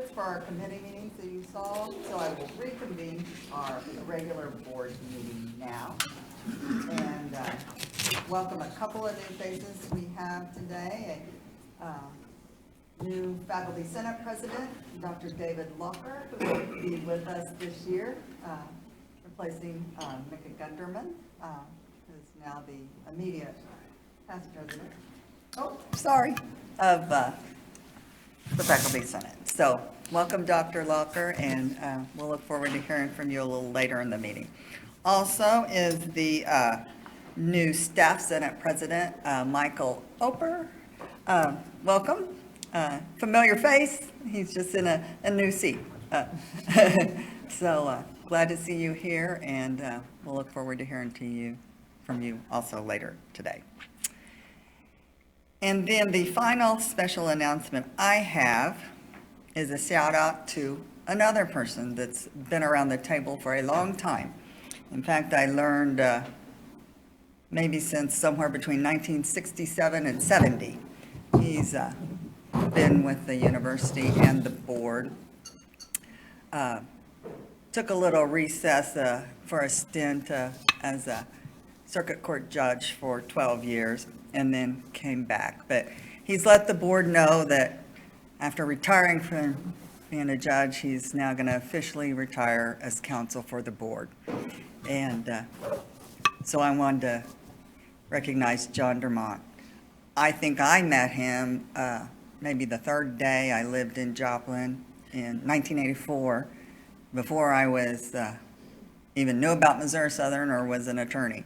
reports for our committee meetings that you saw, so I will reconvene our regular board meeting now. And welcome a couple of new faces we have today. A new Faculty Senate President, Dr. David Locker, who will be with us this year, replacing Dermott, who is now the immediate past president. Oh, sorry, of the Faculty Senate. So welcome, Dr. Locker, and we'll look forward to hearing from you a little later in the meeting. Also is the new Staff Senate President, Michael Oper. Welcome. Familiar face. He's just in a new seat. So glad to see you here, and we'll look forward to hearing from you also later today. And then the final special announcement I have is a shout out to another person that's been around the table for a long time. In fact, I learned maybe since somewhere between 1967 and 70. He's been with the university and the board. Took a little recess for a stint as a circuit court judge for 12 years and then came back. But he's let the board know that after retiring from being a judge, he's now going to officially retire as counsel for the board. And so I wanted to recognize John Dermott. I think I met him maybe the third day I lived in Joplin in 1984, before I was even knew about Missouri Southern or was an attorney.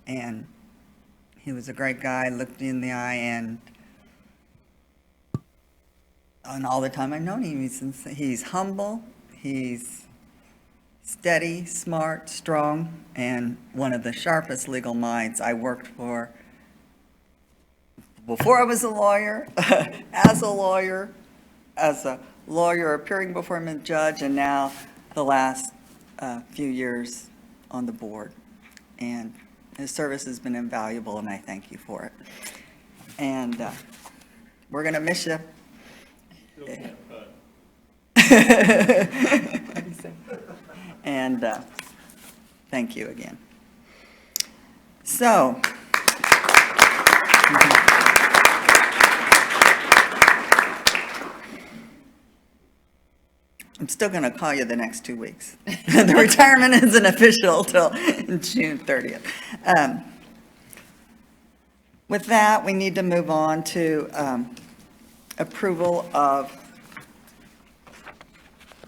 And he was a great guy, looked me in the eye, and all the time I've known him, he's humble, he's steady, smart, strong, and one of the sharpest legal minds I worked for before I was a lawyer, as a lawyer appearing before him as judge, and now the last few years on the board. And his service has been invaluable, and I thank you for it. And we're going to miss you. And thank you again. So, I'm still going to call you the next 2 weeks. The retirement isn't official till June 30th. With that, we need to move on to approval of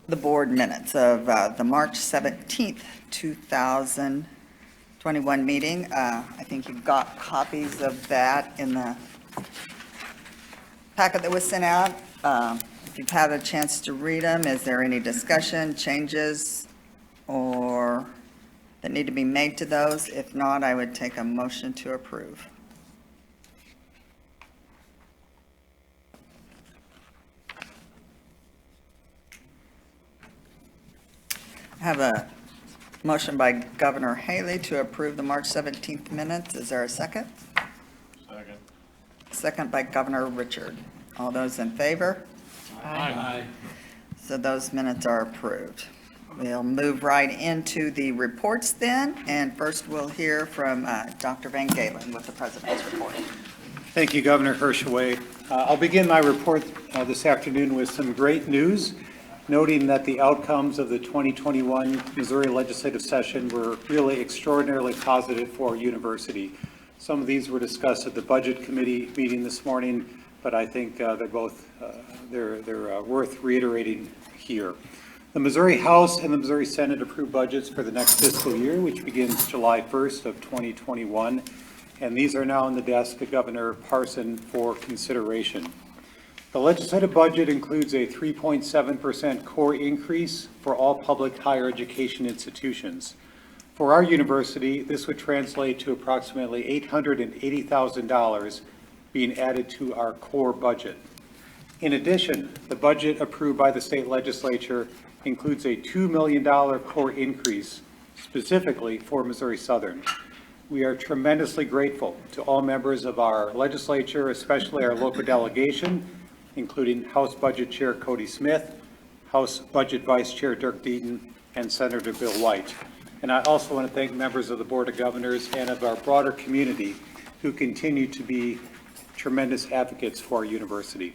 the board minutes of the March 17th, 2021 meeting. I think you've got copies of that in the packet that was sent out. If you've had a chance to read them, is there any discussion, changes, or that need to be made to those? If not, I would take a motion to approve. I have a motion by Governor Haley to approve the March 17th minutes. Is there a second? Second. Second by Governor Richard. All those in favor? Aye. So those minutes are approved. We'll move right into the reports then, and first we'll hear from Dr. Van Galen with the President's report. Thank you, Governor Hershaway. I'll begin my report this afternoon with some great news, noting that the outcomes of the 2021 Missouri legislative session were really extraordinarily positive for our university. Some of these were discussed at the Budget Committee meeting this morning, but I think they're both worth reiterating here. The Missouri House and the Missouri Senate approved budgets for the next fiscal year, which begins July 1st of 2021, and these are now on the desk of Governor Parson for consideration. The legislative budget includes a 3.7% core increase for all public higher education institutions. For our university, this would translate to approximately $880,000 being added to our core budget. In addition, the budget approved by the state legislature includes a $2 million core increase specifically for Missouri Southern. We are tremendously grateful to all members of our legislature, especially our local delegation, including House Budget Chair Cody Smith, House Budget Vice Chair Dirk Deaton, and Senator Bill White. And I also want to thank members of the Board of Governors and of our broader community who continue to be tremendous advocates for our university.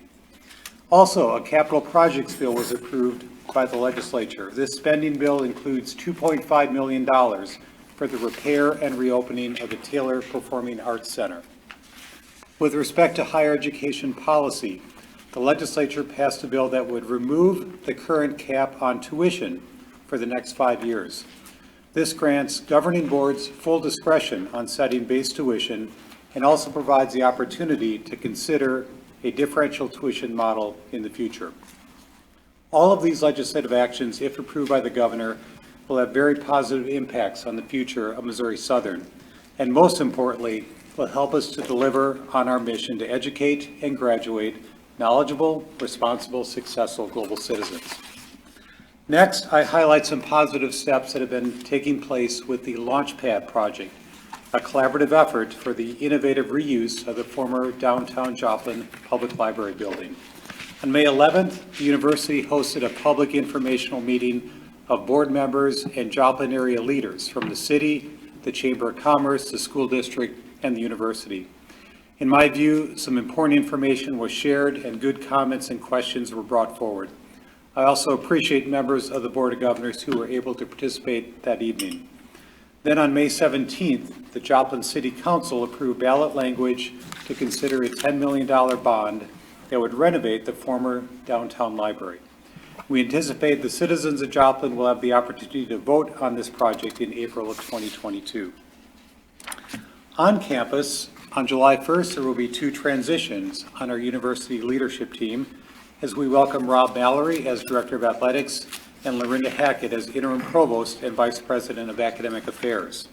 Also, a capital projects bill was approved by the legislature. This spending bill includes $2.5 million for the repair and reopening of the Taylor Performing Arts Center. With respect to higher education policy, the legislature passed a bill that would remove the current cap on tuition for the next 5 years. This grants governing boards full discretion on setting base tuition and also provides the opportunity to consider a differential tuition model in the future. All of these legislative actions, if approved by the governor, will have very positive impacts on the future of Missouri Southern, and most importantly, will help us to deliver on our mission to educate and graduate knowledgeable, responsible, successful global citizens. Next, I highlight some positive steps that have been taking place with the Launchpad project, a collaborative effort for the innovative reuse of the former downtown Joplin Public Library building. On May 11th, the university hosted a public informational meeting of board members and Joplin area leaders from the city, the Chamber of Commerce, the school district, and the university. In my view, some important information was shared and good comments and questions were brought forward. I also appreciate members of the Board of Governors who were able to participate that evening. Then on May 17th, the Joplin City Council approved ballot language to consider a $10 million bond that would renovate the former downtown library. We anticipate the citizens of Joplin will have the opportunity to vote on this project in April of 2022. On campus, on July 1st, there will be 2 transitions on our university leadership team as we welcome Rob Mallory as Director of Athletics and Lorinda Hackett as Interim Provost and Vice President of Academic Affairs.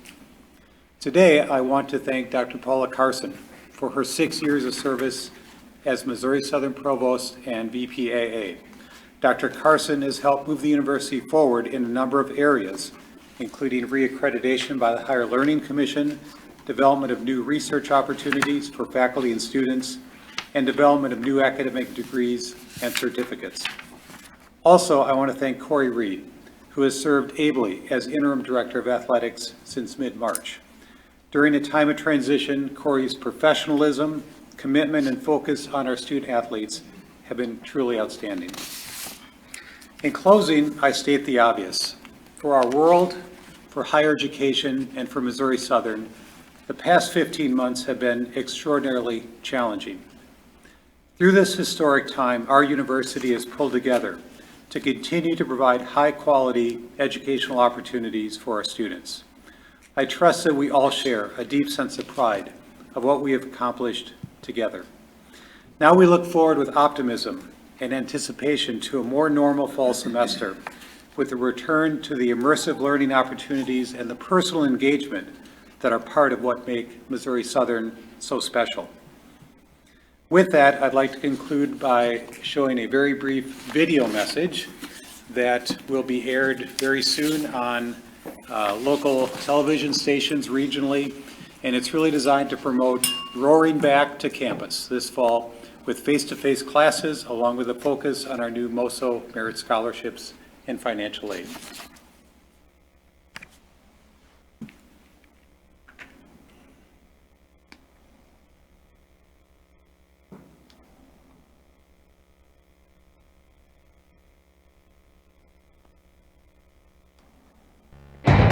Today, I want to thank Dr. Paula Carson for her 6 years of service as Missouri Southern Provost and VPAA. Dr. Carson has helped move the university forward in a number of areas, including reaccreditation by the Higher Learning Commission, development of new research opportunities for faculty and students, and development of new academic degrees and certificates. Also, I want to thank Corey Reed, who has served ably as Interim Director of Athletics since mid-March. During a time of transition, Corey's professionalism, commitment, and focus on our student athletes have been truly outstanding. In closing, I state the obvious. For our world, for higher education, and for Missouri Southern, the past 15 months have been extraordinarily challenging. Through this historic time, our university has pulled together to continue to provide high-quality educational opportunities for our students. I trust that we all share a deep sense of pride of what we have accomplished together. Now we look forward with optimism and anticipation to a more normal fall semester with a return to the immersive learning opportunities and the personal engagement that are part of what make Missouri Southern so special. With that, I'd like to conclude by showing a very brief video message that will be aired very soon on local television stations regionally, and it's really designed to promote Roaring Back to Campus this fall with face-to-face classes along with a focus on our new MOSO merit scholarships and financial aid.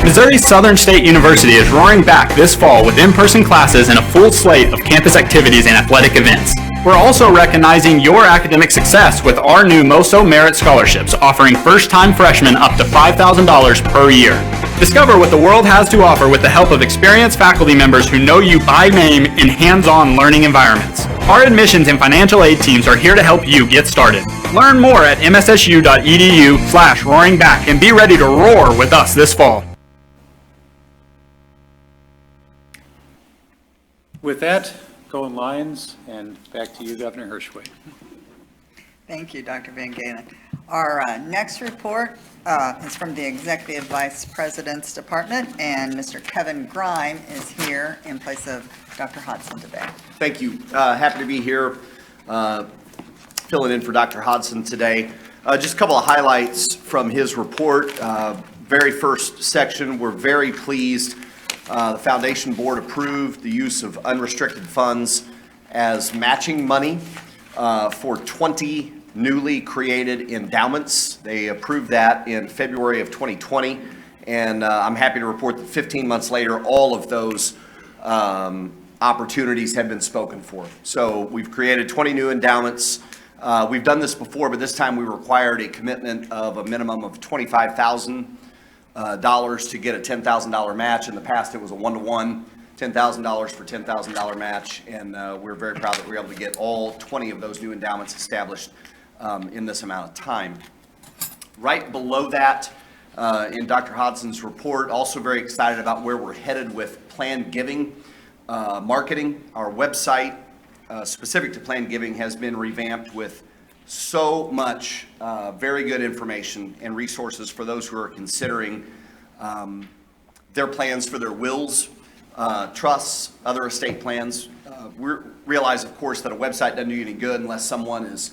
Missouri Southern State University is roaring back this fall with in-person classes and a full slate of campus activities and athletic events. We're also recognizing your academic success with our new MOSO Merit Scholarships, offering first-time freshmen up to $5,000 per year. Discover what the world has to offer with the help of experienced faculty members who know you by name in hands-on learning environments. Our admissions and financial aid teams are here to help you get started. Learn more at mssu.edu/roaringback and be ready to roar with us this fall. With that, going Lions, and back to you, Governor Hirschway. Thank you, Dr. Van Galen. Our next report is from the Executive Vice President's Department, and Mr. Kevin Grime is here in place of Dr. Hodson today. Thank you. Happy to be here filling in for Dr. Hodson today. Just a couple of highlights from his report. Very first section, we're very pleased. The Foundation Board approved the use of unrestricted funds as matching money for 20 newly created endowments. They approved that in February of 2020, and I'm happy to report that 15 months later, all of those opportunities have been spoken for. So we've created 20 new endowments. We've done this before, but this time we required a commitment of a minimum of $25,000 to get a $10,000 match. In the past, it was a one-to-one, $10,000 for $10,000 match, and we're very proud that we were able to get all 20 of those new endowments established in this amount of time. Right below that, in Dr. Hodson's report, also very excited about where we're headed with planned giving marketing. Our website, specific to planned giving, has been revamped with so much very good information and resources for those who are considering their plans for their wills, trusts, other estate plans. We realize, of course, that a website doesn't do you any good unless someone is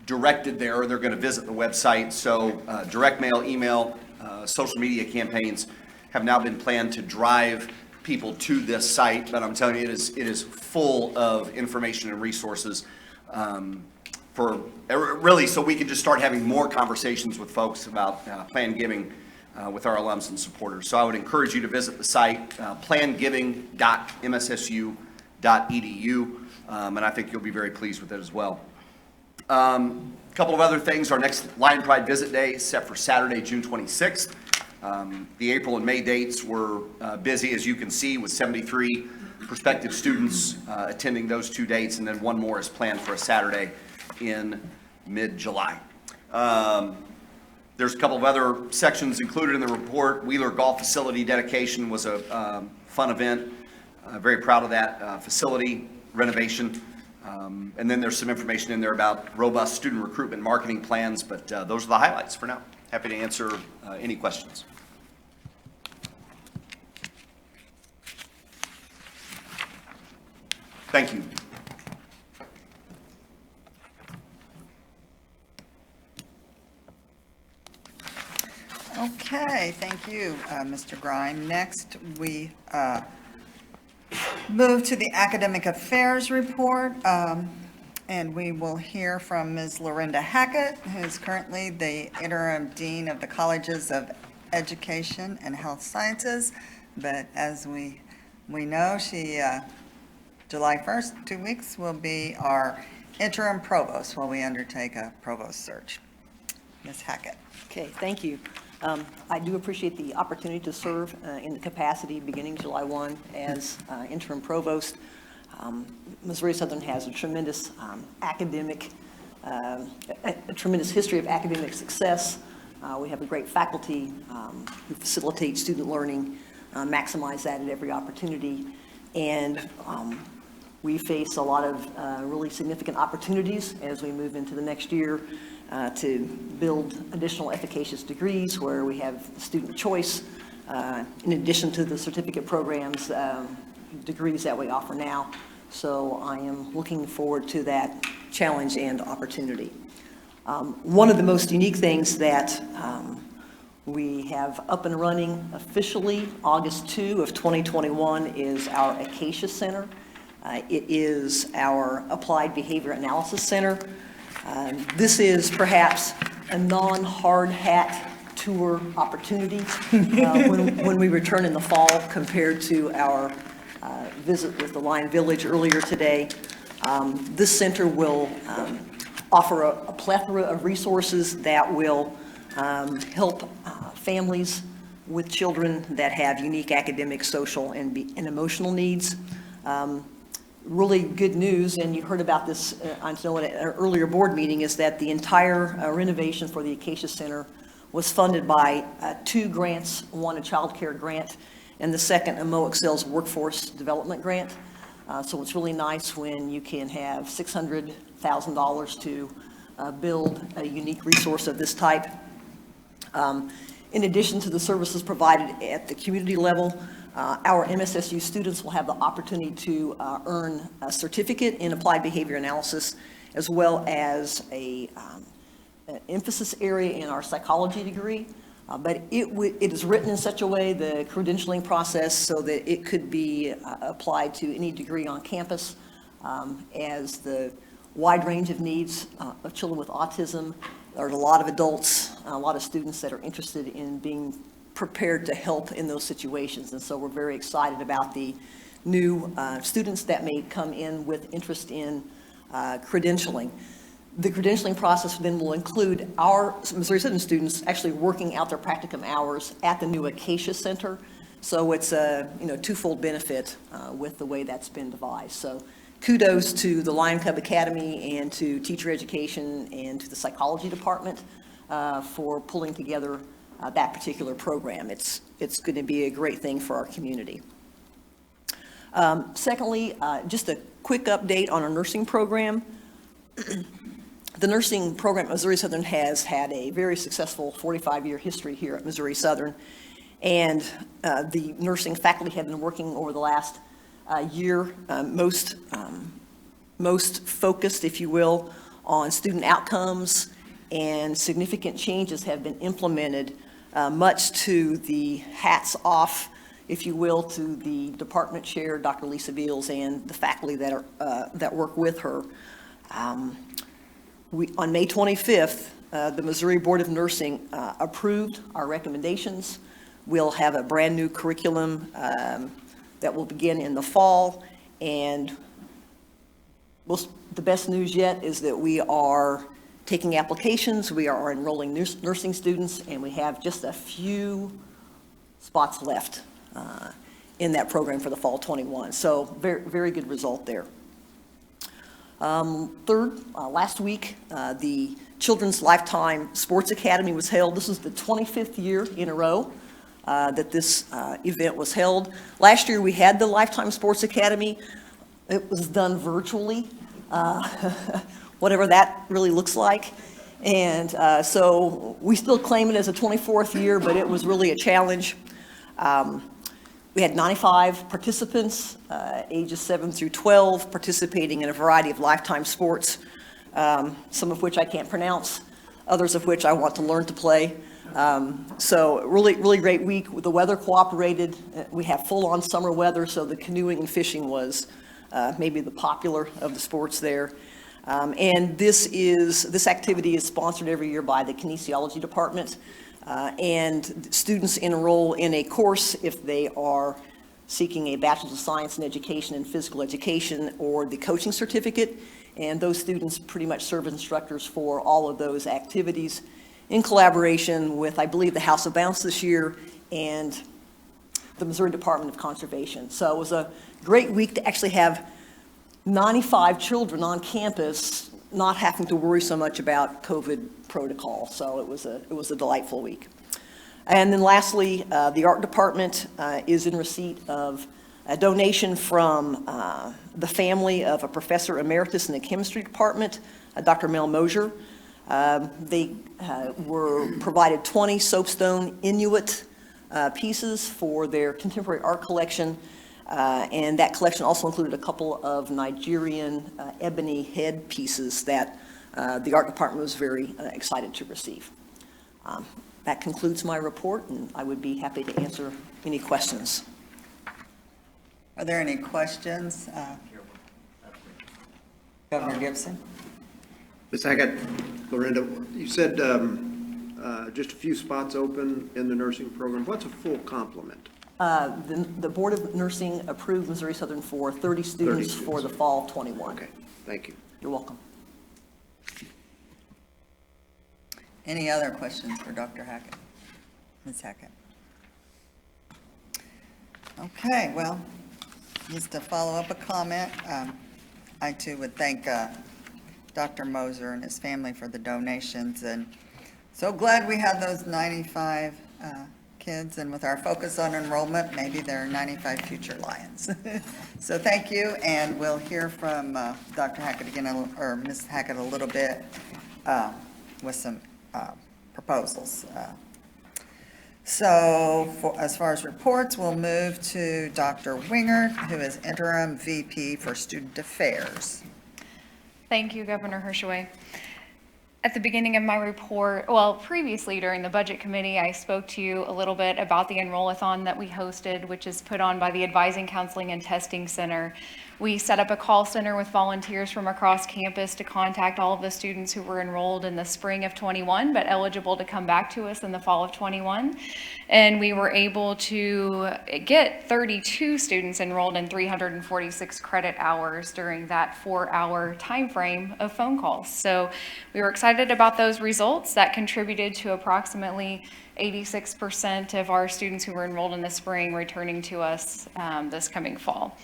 directed there or they're going to visit the website. So direct mail, email, social media campaigns have now been planned to drive people to this site, but I'm telling you, it is full of information and resources for really, so we can just start having more conversations with folks about planned giving with our alums and supporters. So I would encourage you to visit the site, plannedgiving.mssu.edu, and I think you'll be very pleased with it as well. A couple of other things. Our next Lion Pride Visit Day is set for Saturday, June 26th. The April and May dates were busy, as you can see, with 73 prospective students attending those 2 dates, and then one more is planned for a Saturday in mid-July. There's a couple of other sections included in the report. Wheeler Golf Facility dedication was a fun event. Very proud of that facility renovation. And then there's some information in there about robust student recruitment marketing plans, but those are the highlights for now. Happy to answer any questions. Thank you. Okay, thank you, Mr. Grime. Next, we move to the Academic Affairs Report, and we will hear from Ms. Lorinda Hackett, who is currently the Interim Dean of the Colleges of Education and Health Sciences. But as we know, she, July 1st, 2 weeks, will be our Interim Provost while we undertake a Provost search. Ms. Hackett. Okay, thank you. I do appreciate the opportunity to serve in the capacity beginning July 1 as interim provost. Missouri Southern has a tremendous a tremendous history of academic success. We have a great faculty who facilitate student learning, maximize that at every opportunity, and we face a lot of really significant opportunities as we move into the next year. To build additional efficacious degrees where we have student choice, in addition to the certificate programs, degrees that we offer now. So I am looking forward to that challenge and opportunity. One of the most unique things that we have up and running officially August 2 of 2021 is our Acacia Center. It is our Applied Behavior Analysis Center. This is perhaps a non-hard hat tour opportunity when we return in the fall compared to our visit with the Lion Village earlier today. This center will offer a plethora of resources that will help families with children that have unique academic, social, and emotional needs. Really good news, and you heard about this, I know at an earlier board meeting, is that the entire renovation for the Acacia Center was funded by 2 grants, one a child care grant, and the second a MoExcel's workforce development grant. So it's really nice when you can have $600,000 to build a unique resource of this type. In addition to the services provided at the community level, our MSSU students will have the opportunity to earn a certificate in applied behavior analysis, as well as a emphasis area in our psychology degree, but it is written in such a way, the credentialing process, so that it could be applied to any degree on campus, as the wide range of needs of children with autism. There's a lot of adults, a lot of students that are interested in being prepared to help in those situations, and so we're very excited about the new students that may come in with interest in credentialing. The credentialing process then will include our Missouri Southern students actually working out their practicum hours at the new Acacia Center. So it's a twofold benefit with the way that's been devised. So kudos to the Lion Cub Academy and to teacher education and to the psychology department for pulling together that particular program. It's going to be a great thing for our community. Secondly, just a quick update on our nursing program. The nursing program at Missouri Southern has had a very successful 45-year history here at Missouri Southern, and the nursing faculty have been working over the last year, most focused, if you will, on student outcomes, and significant changes have been implemented, much to the hats off, if you will, to the department chair, Dr. Lisa Beals, and the faculty that work with her. On May 25th, the Missouri Board of Nursing approved our recommendations. We'll have a brand-new curriculum that will begin in the fall, and the best news yet is that we are taking applications, we are enrolling nursing students, and we have just a few spots left in that program for the fall 21. So very, very good result there. Third, last week, the Children's Lifetime Sports Academy was held. This is the 25th year in a row that this event was held. Last year we had the Lifetime Sports Academy. It was done virtually, whatever that really looks like. And so we still claim it as a 24th year, but it was really a challenge. We had 95 participants, ages 7 through 12, participating in a variety of lifetime sports, some of which I can't pronounce, others of which I want to learn to play. So really, really great week. The weather cooperated. We have full-on summer weather, so the canoeing and fishing was maybe the popular of the sports there. And this activity is sponsored every year by the kinesiology department. And students enroll in a course if they are seeking a Bachelor's of Science in Education and Physical Education or the coaching certificate. And those students pretty much serve as instructors for all of those activities in collaboration with, I believe, the House of Bounce this year and the Missouri Department of Conservation. So it was a great week to actually have 95 children on campus not having to worry so much about COVID protocol. So it was a delightful week. And then lastly, the art department is in receipt of a donation from the family of a professor emeritus in the chemistry department, Dr. Mel Mosier. They were provided 20 soapstone Inuit pieces for their contemporary art collection. And that collection also included a couple of Nigerian ebony head pieces that the art department was very excited to receive. That concludes my report, and I would be happy to answer any questions. Are there any questions? Governor Gibson? Ms. Hackett, Lorinda, you said just a few spots open in the nursing program. What's a full complement? The Board of Nursing approved Missouri Southern for 30 students for the fall 21. Okay, thank you. You're welcome. Any other questions for Dr. Hackett? Ms. Hackett? Okay, well, just to follow up a comment, I too would thank Dr. Moser and his family for the donations, and so glad we had those 95 kids, and with our focus on enrollment, maybe there are 95 future Lions. So thank you, and we'll hear from Dr. Hackett again, or Ms. Hackett a little bit with some proposals. So as far as reports, we'll move to Dr. Wingert, who is Interim VP for Student Affairs. Thank you, Governor Hershaway. at the beginning of my report, well, previously during the budget committee, I spoke to you a little bit about the enroll-a-thon that we hosted, which is put on by the Advising, Counseling, and Testing Center. We set up a call center with volunteers from across campus to contact all of the students who were enrolled in the spring of 21, but eligible to come back to us in the fall of 21. And we were able to get 32 students enrolled in 346 credit hours during that 4-hour time frame of phone calls. So we were excited about those results. That contributed to approximately 86% of our students who were enrolled in the spring returning to us this coming fall.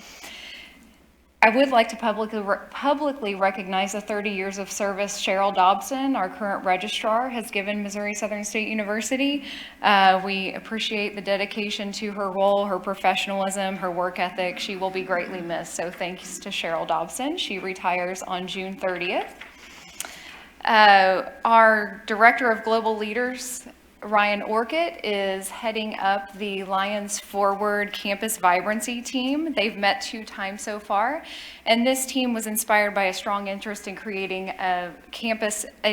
I would like to publicly recognize the 30 years of service Cheryl Dobson, our current registrar, has given Missouri Southern State University. We appreciate the dedication to her role, her professionalism, her work ethic. She will be greatly missed. So thanks to Cheryl Dobson. She retires on June 30th. Our Director of Global Leaders, Ryan Orkett, is heading up the Lions Forward Campus Vibrancy team. They've met 2 times so far, and this team was inspired by a strong interest in creating a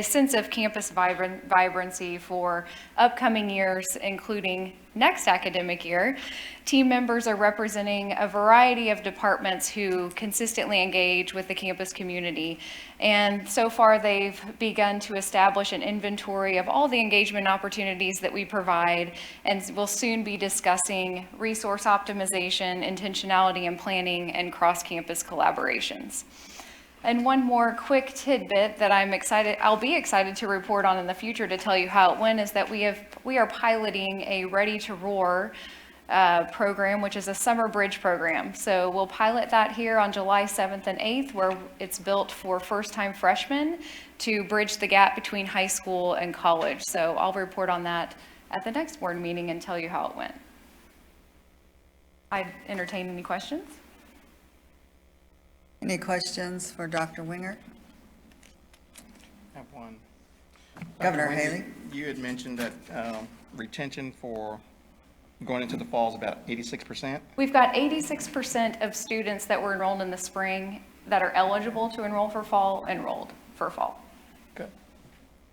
sense of campus vibrancy for upcoming years, including next academic year. Team members are representing a variety of departments who consistently engage with the campus community. And so far, they've begun to establish an inventory of all the engagement opportunities that we provide, and we'll soon be discussing resource optimization, intentionality and planning, and cross-campus collaborations. And one more quick tidbit that I'll be excited to report on in the future to tell you how it went is that we are piloting a Ready to Roar program, which is a summer bridge program. So we'll pilot that here on July 7th and 8th, where it's built for first-time freshmen to bridge the gap between high school and college. So I'll report on that at the next board meeting and tell you how it went. I'd entertain any questions. Any questions for Dr. Winger? I have one. Governor Dr. Winger, Haley? You had mentioned that retention for going into the fall is about 86%. We've got 86% of students that were enrolled in the spring that are eligible to enroll for fall enrolled for fall. Good.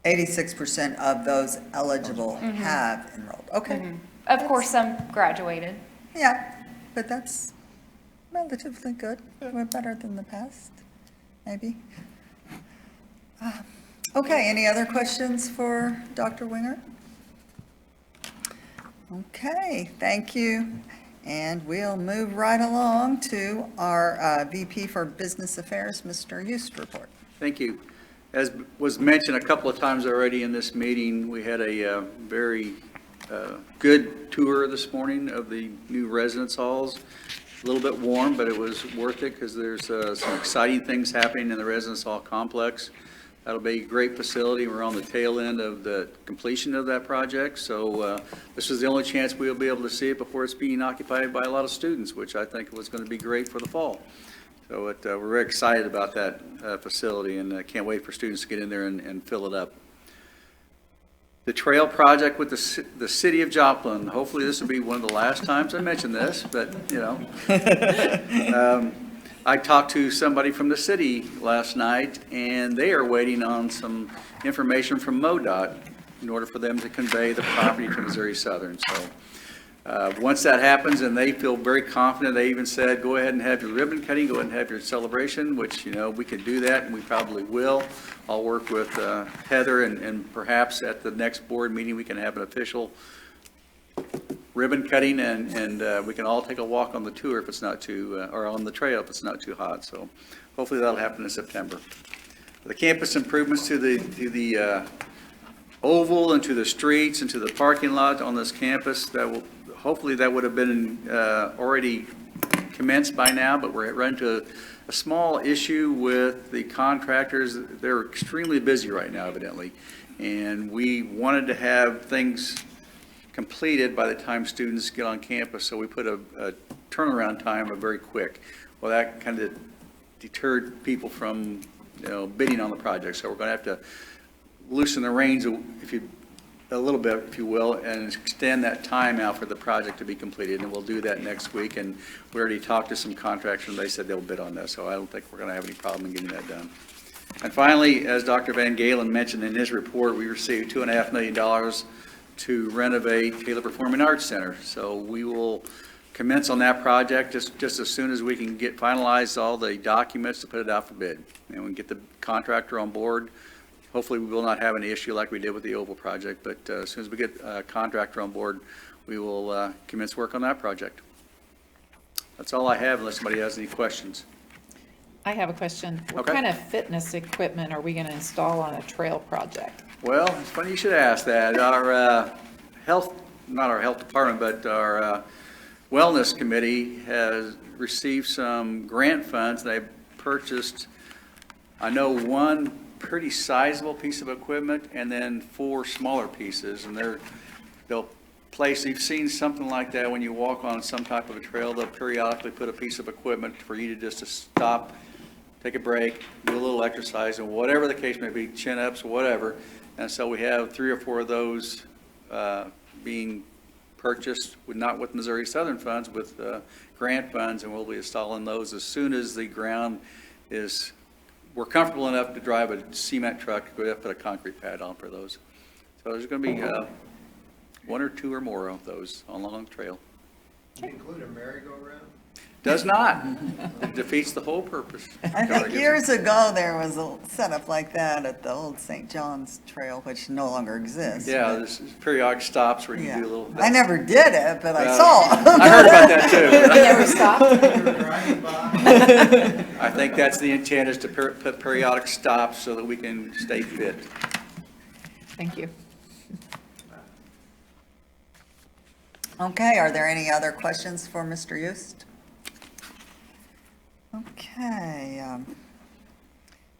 86% of those eligible have enrolled. Okay. Of course, some graduated. Yeah, but that's relatively good. We're better than the past, maybe. Okay, any other questions for Dr. Winger? Okay, thank you. And we'll move right along to our VP for Business Affairs, Mr. Yost report. Thank you. As was mentioned a couple of times already in this meeting, we had a very good tour this morning of the new residence halls. A little bit warm, but it was worth it because there's some exciting things happening in the residence hall complex. That'll be a great facility. We're on the tail end of the completion of that project. So this is the only chance we'll be able to see it before it's being occupied by a lot of students, which I think was going to be great for the fall. So we're very excited about that facility, and can't wait for students to get in there and fill it up. The trail project with the city of Joplin. Hopefully this will be one of the last times I mention this, but you know. I talked to somebody from the city last night, and they are waiting on some information from MoDOT in order for them to convey the property to Missouri Southern. So once that happens, and they feel very confident, they even said, go ahead and have your ribbon cutting, go ahead and have your celebration, which, you know, we could do that, and we probably will. I'll work with Heather, and perhaps at the next board meeting, we can have an official ribbon cutting, and we can all take a walk on the tour if it's not too, or on the trail if it's not too hot. So hopefully that'll happen in September. The campus improvements to the oval and to the streets and to the parking lot on this campus, hopefully that would have been already commenced by now, but we're running into a small issue with the contractors. They're extremely busy right now, evidently, and we wanted to have things completed by the time students get on campus, so we put a turnaround time of very quick. Well, that kind of deterred people from, you know, bidding on the project, so we're going to have to loosen the reins a little bit, if you will, and extend that time out for the project to be completed, and we'll do that next week. And we already talked to some contractors, and they said they'll bid on this, so I don't think we're going to have any problem in getting that done. And finally, as Dr. Van Galen mentioned in his report, we received $2.5 million to renovate Taylor Performing Arts Center. So we will commence on that project just as soon as we can finalize all the documents to put it out for bid. And we can get the contractor on board. Hopefully, we will not have any issue like we did with the Oval project, but as soon as we get a contractor on board, we will commence work on that project. That's all I have unless somebody has any questions. I have a question. What Okay. kind of fitness equipment are we going to install on a trail project? Well, it's funny you should ask that. Our not our health department, but our wellness committee has received some grant funds. They purchased, I know, one pretty sizable piece of equipment and then 4 smaller pieces. And they'll place, you've seen something like that when you walk on some type of a trail, they'll periodically put a piece of equipment for you to stop, take a break, do a little exercise, and whatever the case may be, chin-ups, whatever. And so we have 3 or 4 of those being purchased, not with Missouri Southern funds, with grant funds, and we'll be installing those as soon as the ground is, we're comfortable enough to drive a cement truck, go ahead and put a concrete pad on for those. So there's going to be 1 or 2 or more of those along the trail. Does it include a merry-go-round? Does not. It defeats the whole purpose. I think years ago, there was a setup like that at the old St. John's Trail, which no longer exists. Yeah, there's periodic stops where you Yeah. do a little. I never did it, but I saw. I heard about that too. Never stopped? I think that's the intent, is to put periodic stops so that we can stay fit. Thank you. Okay, are there any other questions for Mr. Yost? Okay,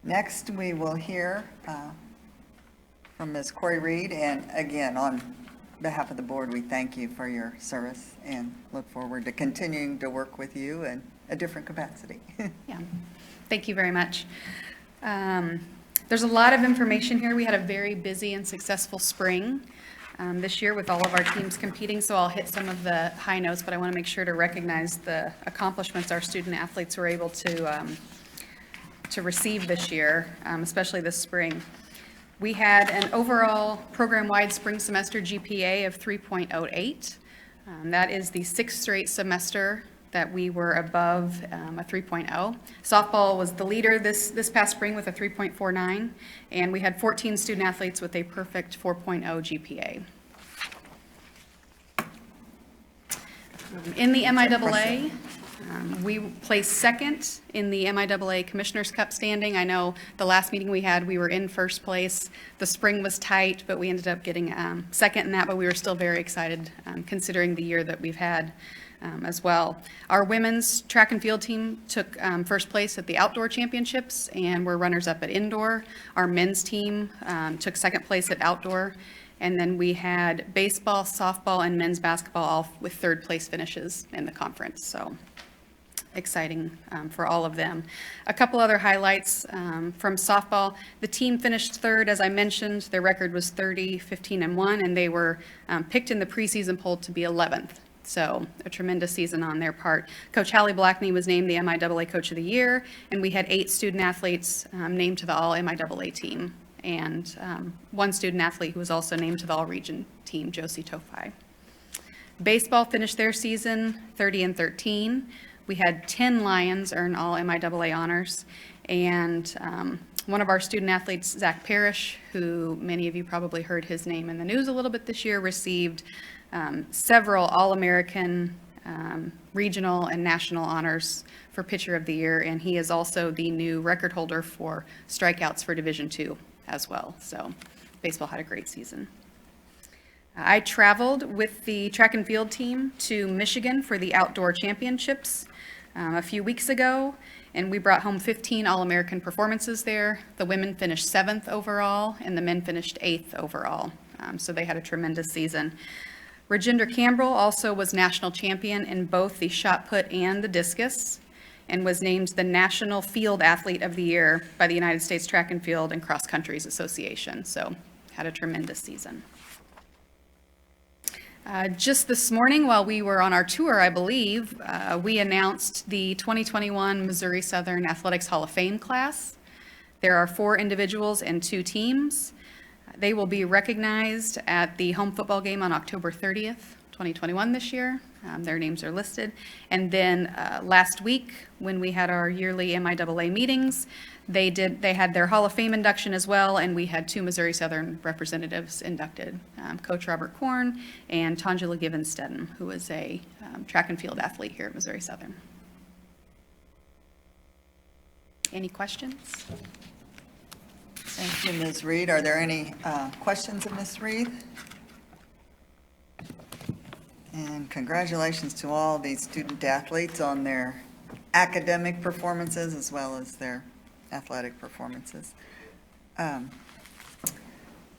next we will hear from Ms. Corey Reed, and again, on behalf of the board, we thank you for your service and look forward to continuing to work with you in a different capacity. Yeah, thank you very much. There's a lot of information here. We had a very busy and successful spring this year with all of our teams competing, so I'll hit some of the high notes, but I want to make sure to recognize the accomplishments our student athletes were able to receive this year, especially this spring. We had an overall program-wide spring semester GPA of 3.08. That is the 6th straight semester that we were above a 3.0. Softball was the leader this past spring with a 3.49, and we had 14 student athletes with a perfect 4.0 GPA. In the MIAA, we placed second in the MIAA Commissioners Cup standing. I know the last meeting we had, we were in first place. The spring was tight, but we ended up getting second in that, but we were still very excited considering the year that we've had as well. Our women's track and field team took first place at the outdoor championships and were runners up at indoor. Our men's team took second place at outdoor. And then we had baseball, softball, and men's basketball all with third place finishes in the conference. So exciting for all of them. A couple other highlights from softball. The team finished third, as I mentioned. Their record was 30-15-1, and they were picked in the preseason poll to be 11th. So a tremendous season on their part. Coach Hallie Blackney was named the MIAA Coach of the Year, and we had 8 student athletes named to the All MIAA team, and 1 student athlete who was also named to the All Region team, Josie Tofi. Baseball finished their season 30-13. We had 10 Lions earn All MIAA honors, and one of our student athletes, Zach Parrish, who many of you probably heard his name in the news a little bit this year, received several All-American regional and national honors for Pitcher of the Year, and he is also the new record holder for strikeouts for Division II as well. So baseball had a great season. I traveled with the track and field team to Michigan for the outdoor championships a few weeks ago, and we brought home 15 All-American performances there. The women finished 7th overall, and the men finished 8th overall. So they had a tremendous season. Rajinder Cambrell also was national champion in both the shot put and the discus, and was named the National Field Athlete of the Year by the United States Track and Field and Cross Countries Association. So had a tremendous season. Just this morning, while we were on our tour, I believe, we announced the 2021 Missouri Southern Athletics Hall of Fame class. There are 4 individuals and 2 teams. They will be recognized at the home football game on October 30th, 2021 this year. Their names are listed. And then last week, when we had our yearly MIAA meetings, they had their Hall of Fame induction as well, and we had 2 Missouri Southern representatives inducted, Coach Robert Korn and Tangela Given-Stedham, who is a track and field athlete here at Missouri Southern. Any questions? Thank you, Ms. Reed. Are there any questions of Ms. Reed? And congratulations to all these student athletes on their academic performances as well as their athletic performances.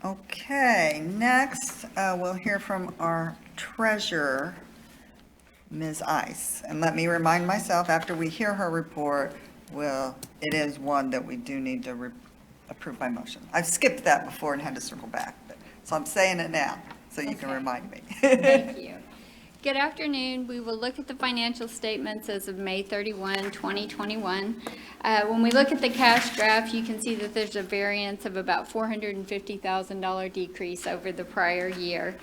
Okay, next we'll hear from our treasurer, Ms. Ice. And let me remind myself, after we hear her report, it is one that we do need to approve by motion. I've skipped that before and had to circle back, so I'm saying it now so you can remind me. Thank you. Good afternoon. We will look at the financial statements as of May 31, 2021. When we look at the cash graph, you can see that there's a variance of about $450,000 decrease over the prior year.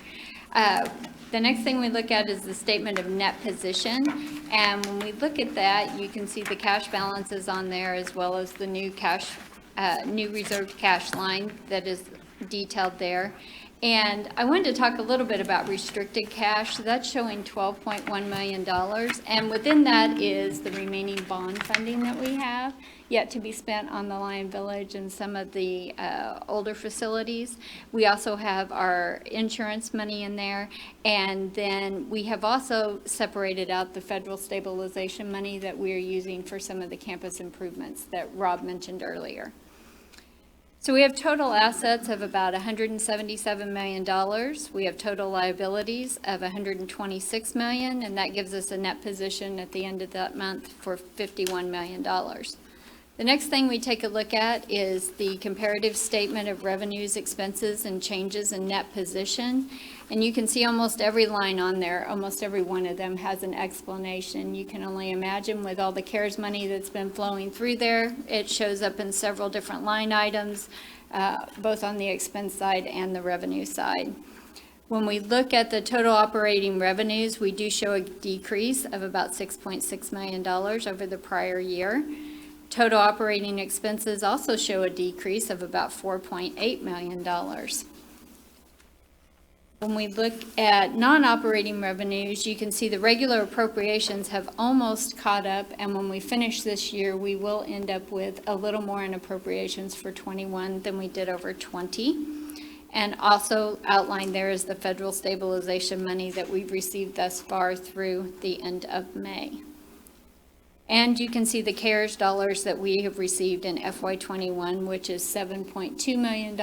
The next thing we look at is the statement of net position. And when we look at that, you can see the cash balances on there as well as the new reserved cash line that is detailed there. And I wanted to talk a little bit about restricted cash. That's showing $12.1 million. And within that is the remaining bond funding that we have yet to be spent on the Lion Village and some of the older facilities. We also have our insurance money in there. And then we have also separated out the federal stabilization money that we are using for some of the campus improvements that Rob mentioned earlier. So we have total assets of about $177 million. We have total liabilities of $126 million, and that gives us a net position at the end of that month for $51 million. The next thing we take a look at is the comparative statement of revenues, expenses, and changes in net position. And you can see almost every line on there, almost every one of them has an explanation. You can only imagine with all the CARES money that's been flowing through there, it shows up in several different line items, both on the expense side and the revenue side. When we look at the total operating revenues, we do show a decrease of about $6.6 million over the prior year. Total operating expenses also show a decrease of about $4.8 million. When we look at non-operating revenues, you can see the regular appropriations have almost caught up, and when we finish this year, we will end up with a little more in appropriations for 21 than we did over 20. And also outlined there is the federal stabilization money that we've received thus far through the end of May. And you can see the CARES dollars that we have received in FY21, which is $7.2 million.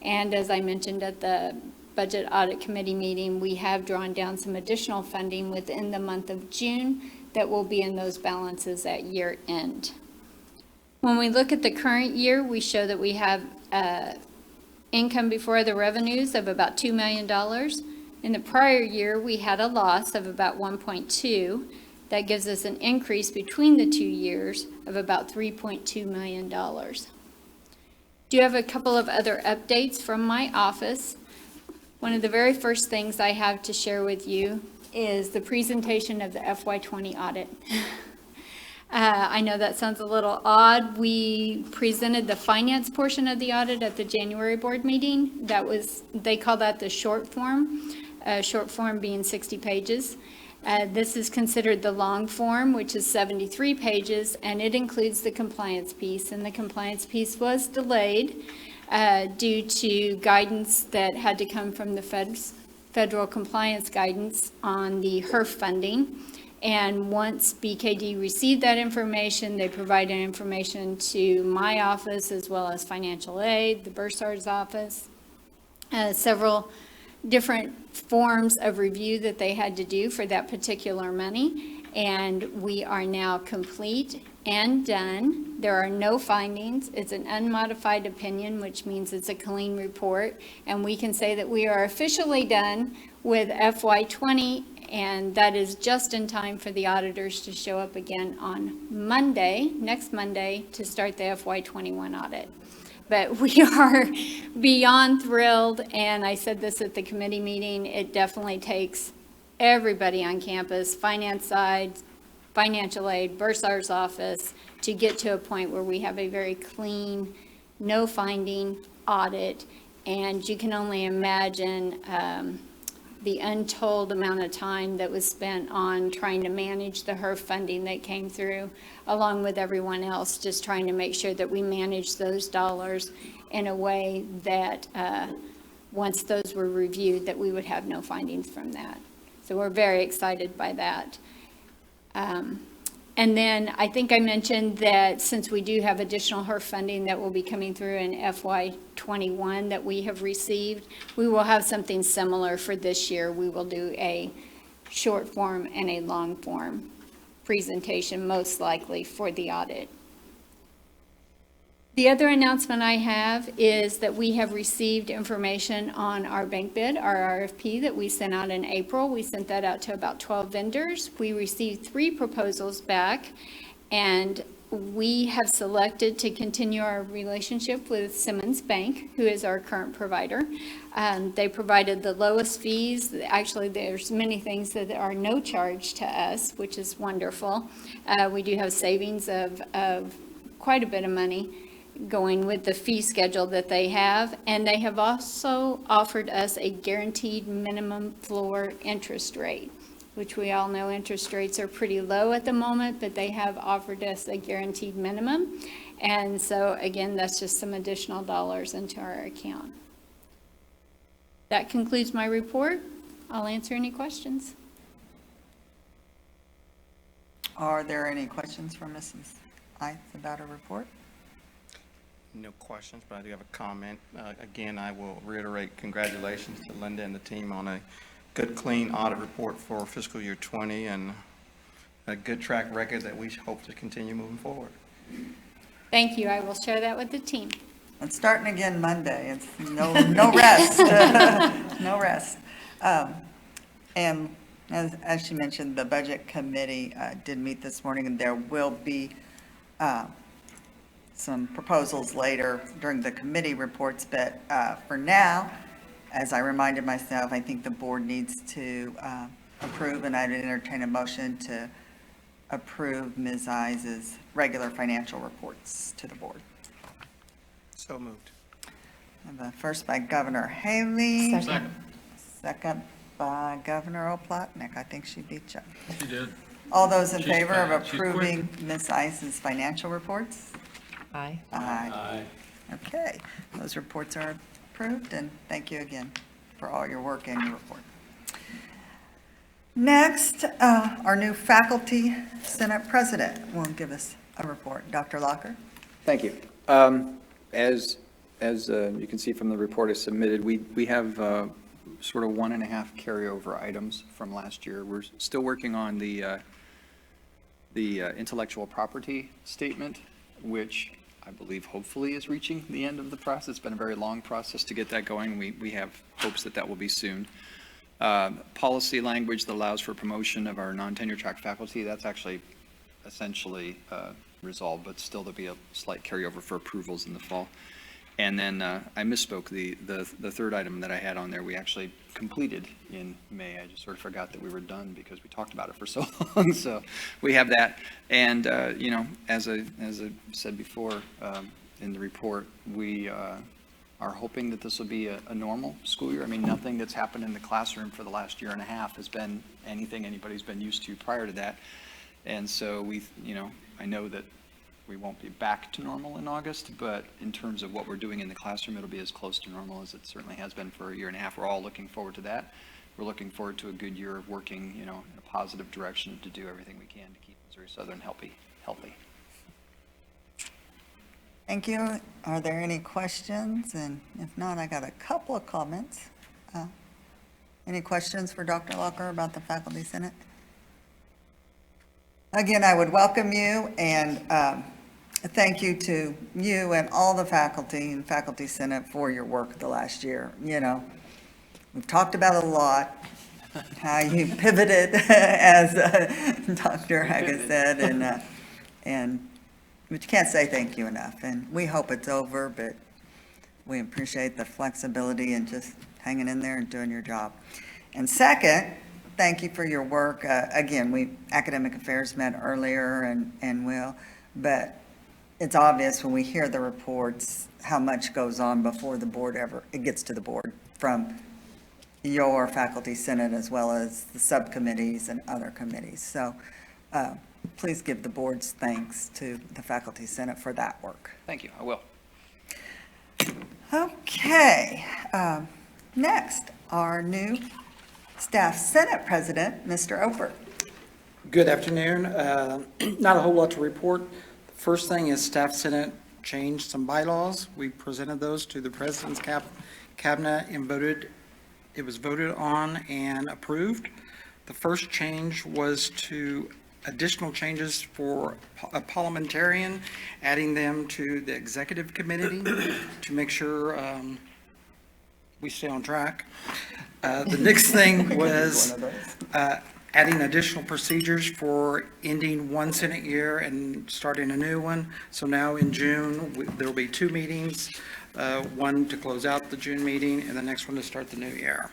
And as I mentioned at the Budget Audit Committee meeting, we have drawn down some additional funding within the month of June that will be in those balances at year end. When we look at the current year, we show that we have income before the revenues of about $2 million. In the prior year, we had a loss of about 1.2. That gives us an increase between the 2 years of about $3.2 million. Do have a couple of other updates from my office. One of the very first things I have to share with you is the presentation of the FY20 audit. I know that sounds a little odd. We presented the finance portion of the audit at the January board meeting. They call that the short form being 60 pages. This is considered the long form, which is 73 pages, and it includes the compliance piece. And the compliance piece was delayed due to guidance that had to come from the federal compliance guidance on the HERF funding. And once BKD received that information, they provided information to my office as well as financial aid, the Bursar's office, several different forms of review that they had to do for that particular money, and we are now complete and done. There are no findings. It's an unmodified opinion, which means it's a clean report, and we can say that we are officially done with FY20 And that is just in time for the auditors to show up again on Monday, next Monday, to start the FY21 audit. But we are beyond thrilled, and I said this at the committee meeting, it definitely takes everybody on campus, finance side, financial aid, bursar's office, to get to a point where we have a very clean, no finding audit. And you can only imagine the untold amount of time that was spent on trying to manage the HERF funding that came through, along with everyone else, just trying to make sure that we manage those dollars in a way that once those were reviewed, that we would have no findings from that. So we're very excited by that. And then I think I mentioned that since we do have additional HERF funding that will be coming through in FY21 that we have received, we will have something similar for this year. We will do a short form and a long form presentation, most likely for the audit. The other announcement I have is that we have received information on our bank bid, our RFP that we sent out in April. We sent that out to about 12 vendors. We received 3 proposals back, and we have selected to continue our relationship with Simmons Bank, who is our current provider. They provided the lowest fees. Actually, there's many things that are no charge to us, which is wonderful. We do have savings of quite a bit of money going with the fee schedule that they have, and they have also offered us a guaranteed minimum floor interest rate, which we all know interest rates are pretty low at the moment, but they have offered us a guaranteed minimum. And so again, that's just some additional dollars into our account. That concludes my report. I'll answer any questions. Are there any questions for Mrs. Ice about her report? No questions, but I do have a comment. Again, I will reiterate congratulations to Linda and the team on a good, clean audit report for fiscal year 20 and a good track record that we hope to continue moving forward. Thank you. I will share that with the team. It's starting again Monday. It's no rest. No rest. And as she mentioned, the budget committee did meet this morning, and there will be some proposals later during the committee reports, but for now, as I reminded myself, I think the board needs to approve, and I'd entertain a motion to approve Ms. Ives' regular financial reports to the board. So moved. And the first by Governor Haley. Second. Second by Governor Oplotnik. I think she beat you. She did. All those in She's favor of fast. She's quick. approving Ms. Ives' financial reports? Aye. Aye. Okay, those reports are approved, and thank you again for all your work and your report. Next, our new Faculty Senate President will give us a report. Dr. Locker? Thank you. As you can see from the report I submitted, we have sort of 1.5 carryover items from last year. We're still working on the intellectual property statement, which I believe hopefully is reaching the end of the process. It's been a very long process to get that going. We have hopes that that will be soon. Policy language that allows for promotion of our non-tenure track faculty, that's actually essentially resolved, but still there'll be a slight carryover for approvals in the fall. And then I misspoke. The third item that I had on there, we actually completed in May. I just sort of forgot that we were done because we talked about it for so long. So we have that. And, you know, as I said before in the report, we are hoping that this will be a normal school year. I mean, nothing that's happened in the classroom for the last year and a half has been anything anybody's been used to prior to that. And so you know, I know that we won't be back to normal in August, but in terms of what we're doing in the classroom, it'll be as close to normal as it certainly has been for a year and a half. We're all looking forward to that. We're looking forward to a good year of working, you know, in a positive direction to do everything we can to keep Missouri Southern healthy. Thank you. Are there any questions? And if not, I got a couple of comments. Any questions for Dr. Locker about the Faculty Senate? Again, I would welcome you, and thank you to you and all the faculty and Faculty Senate for your work the last year. You know, we've talked about it a lot, how you pivoted, as Dr. Haggis said, but you can't say thank you enough. And we hope it's over, but we appreciate the flexibility and just hanging in there and doing your job. And second, thank you for your work. Again, academic affairs met earlier and will, but it's obvious when we hear the reports how much goes on before the board it gets to the board, from your faculty senate as well as the subcommittees and other committees. So please give the board's thanks to the faculty senate for that work. Thank you, I will. Okay, next, our new staff senate president, Mr. Oper. Good afternoon. Not a whole lot to report. The first thing is staff senate changed some bylaws. We presented those to the president's cabinet and it was voted on and approved. The first change was to additional changes for a parliamentarian, adding them to the executive committee to make sure we stay on track. The next thing was adding additional procedures for ending one Senate year and starting a new one. So now in June, there will be 2 meetings, one to close out the June meeting and the next one to start the new year.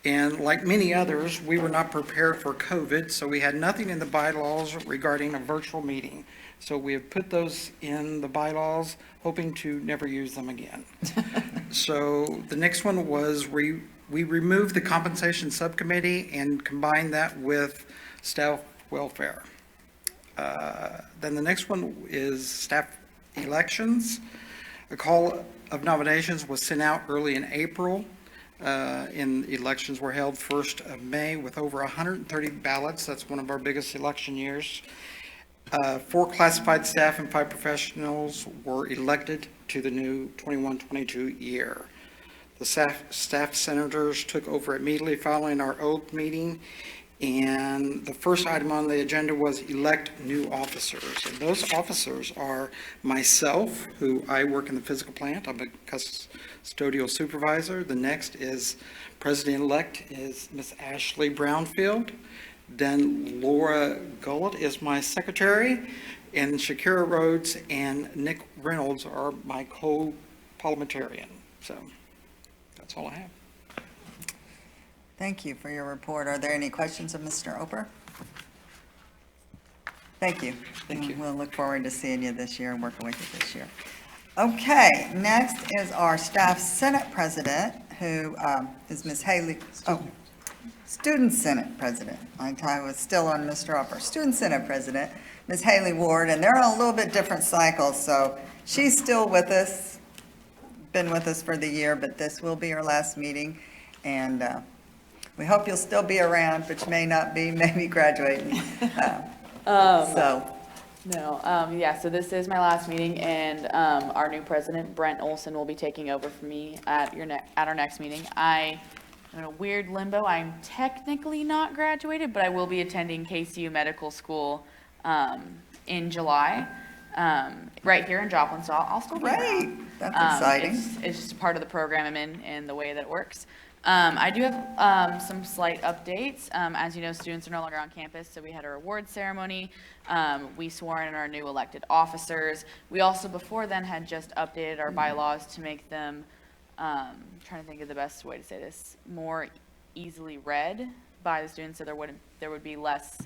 And like many others, we were not prepared for COVID, so we had nothing in the bylaws regarding a virtual meeting. So we have put those in the bylaws, hoping to never use them again. So the next one was we removed the compensation subcommittee and combined that with staff welfare. Then the next one is staff elections. A call of nominations was sent out early in April. And elections were held 1st of May with over 130 ballots. That's one of our biggest election years. 4 classified staff and 5 professionals were elected to the new 21-22 year. The staff senators took over immediately following our oath meeting, and the first item on the agenda was elect new officers. And those officers are myself, who I work in the physical plant. I'm a custodial supervisor. The next is President-elect is Miss Ashley Brownfield. Then Laura Gullett is my secretary, and Shakira Rhodes and Nick Reynolds are my co-parliamentarian. So that's all I have. Thank you for your report. Are there any questions of Mr. Oper? Thank you. Thank you. We'll look forward to seeing you this year and working with you this year. Okay, next is our staff senate president, who is Ms. Haley. Student senate president. My tie was still on Mr. Oper. Student senate president, Ms. Haley Ward, and they're on a little bit different cycles, so she's still with us, been with us for the year, but this will be her last meeting, and we hope you'll still be around, but you may not be, maybe graduating. So this is my last meeting, and our new president, Brent Olson, will be taking over for me at our next meeting. I'm in a weird limbo. I'm technically not graduated, but I will be attending KCU Medical School in July, right here in Joplin, so I'll still be around. That's exciting. It's just a part of the program I'm in and the way that it works. I do have some slight updates. As you know, students are no longer on campus, so we had a reward ceremony. We swore in our new elected officers. We also, before then, had just updated our bylaws to make them, trying to think of the best way to say this, more easily read by the students, so there would be less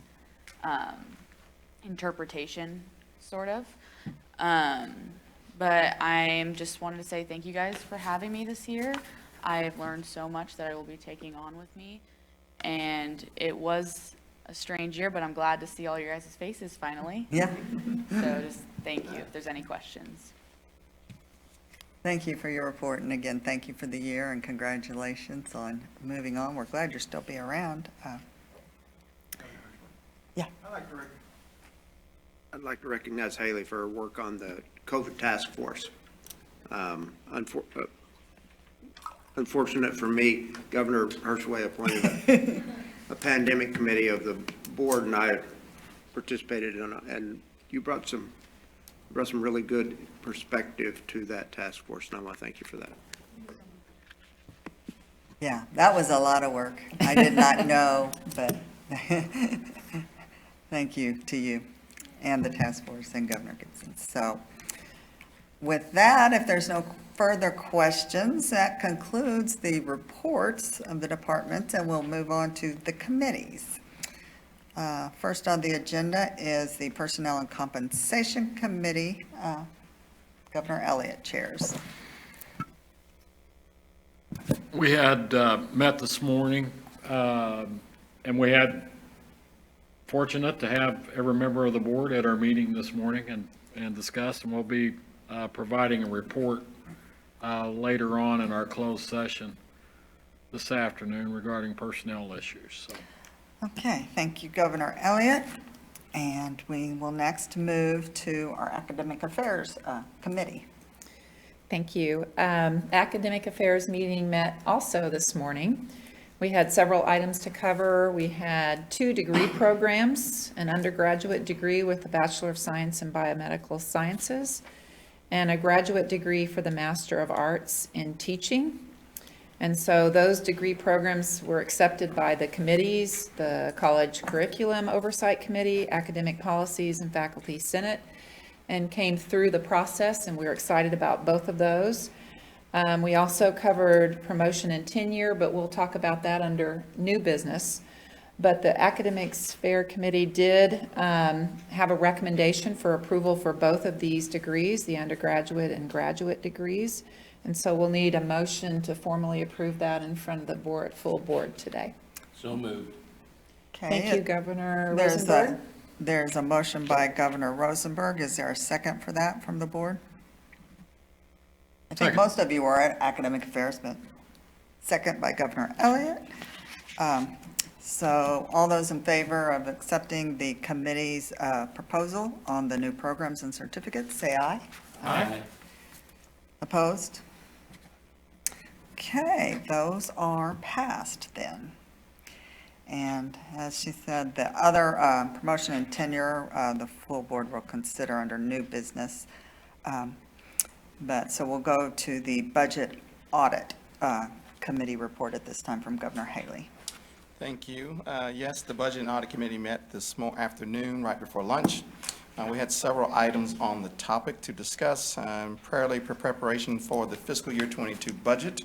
interpretation, sort of. But I just wanted to say thank you guys for having me this year. I've learned so much that I will be taking on with me, and it was a strange year, but I'm glad to see all your guys' faces finally. Yeah. So just thank you if there's any questions. Thank you for your report, and again, thank you for the year, and congratulations on moving on. We're glad you'll still be around. Yeah. I'd like to recognize Haley for her work on the COVID task force. Unfortunate for me, Governor Hirschway appointed a pandemic committee of the board, and I participated in it, and you brought some really good perspective to that task force, and I want to thank you for that. Yeah, that was a lot of work. I did not know, but thank you to you and the task force and Governor Gibson. So with that, if there's no further questions, that concludes the reports of the departments, and we'll move on to the committees. First on the agenda is the Personnel and Compensation Committee. Governor Elliott chairs. We had met this morning, and we had fortunate to have every member of the board at our meeting this morning and discuss, and we'll be providing a report later on in our closed session this afternoon regarding personnel issues. So. Okay, thank you, Governor Elliott. And we will next move to our Academic Affairs Committee. Thank you. Academic Affairs meeting met also this morning. We had several items to cover. We had 2 degree programs, an undergraduate degree with a Bachelor of Science in Biomedical Sciences, and a graduate degree for the Master of Arts in Teaching. And so those degree programs were accepted by the committees, the College Curriculum Oversight Committee, Academic Policies, and Faculty Senate, and came through the process, and we're excited about both of those. We also covered promotion and tenure, but we'll talk about that under new business. But the Academics Fair Committee did have a recommendation for approval for both of these degrees, the undergraduate and graduate degrees. And so we'll need a motion to formally approve that in front of the board, full board today. So moved. Okay. Thank you, Governor Rosenberg. There's a motion by Governor Rosenberg. Is there a second for that from the board? I think most of you are at Academic Affairs, but second by Governor Elliott. So all those in favor of accepting the committee's proposal on the new programs and certificates, say aye. Aye. Opposed? Okay, those are passed then. And as she said, the other promotion and tenure, the full board will consider under new business. So we'll go to the Budget Audit Committee report at this time from Governor Haley. Thank you. Yes, the Budget and Audit Committee met this afternoon right before lunch. We had several items on the topic to discuss, primarily for preparation for the fiscal year 22 budget,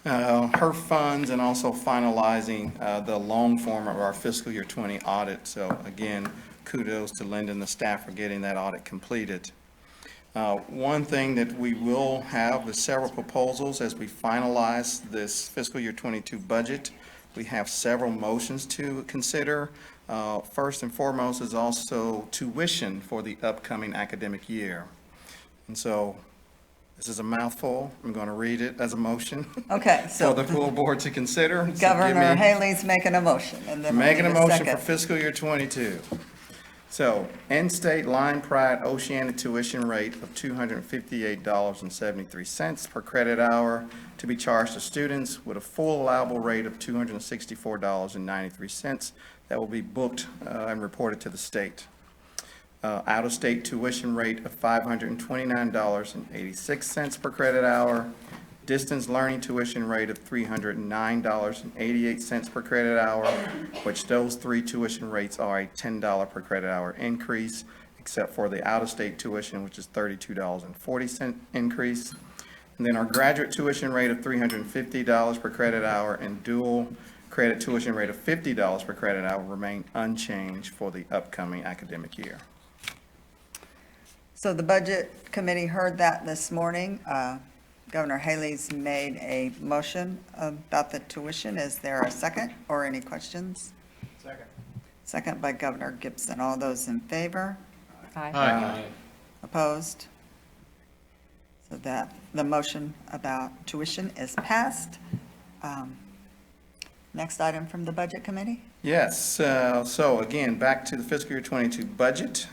HERF funds, and also finalizing the long form of our fiscal year 20 audit. So again, kudos to Linda and the staff for getting that audit completed. One thing that we will have is several proposals as we finalize this fiscal year 22 budget. We have several motions to consider. First and foremost is also tuition for the upcoming academic year. And so this is a mouthful. I'm going to read it as a motion. Okay, so for the full board to consider. Governor Haley's making a motion, and then making a motion second. for fiscal year 22. So, in-state line pride Oceanic tuition rate of $258.73 per credit hour to be charged to students with a full allowable rate of $264.93 that will be booked and reported to the state. Out-of-state tuition rate of $529.86 per credit hour. Distance learning tuition rate of $309.88 per credit hour, which those 3 tuition rates are a $10 per credit hour increase, except for the out-of-state tuition, which is $32.40 increase. And then our graduate tuition rate of $350 per credit hour and dual credit tuition rate of $50 per credit hour remain unchanged for the upcoming academic year. So the Budget Committee heard that this morning. Governor Haley's made a motion about the tuition. Is there a second or any questions? Second. Second by Governor Gibson. All those in favor? Aye. Aye. Opposed? So that the motion about tuition is passed. Next item from the Budget Committee? Yes, so again, back to the fiscal year 22 budget.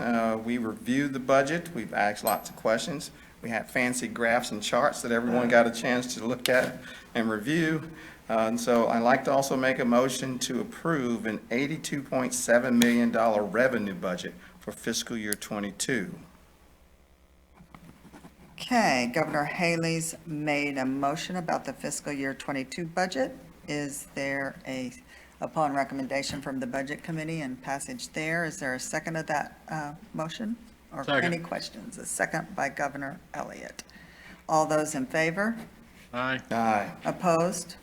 We reviewed the budget. We've asked lots of questions. We had fancy graphs and charts that everyone got a chance to look at and review. And so I'd like to also make a motion to approve an $82.7 million revenue budget for fiscal year 22. Okay, Governor Haley's made a motion about the fiscal year 22 budget. Is there upon recommendation from the Budget Committee and passage there, is there a second of that motion? Or Second. any questions? A second by Governor Elliott. All those in favor? Aye. Aye. Opposed?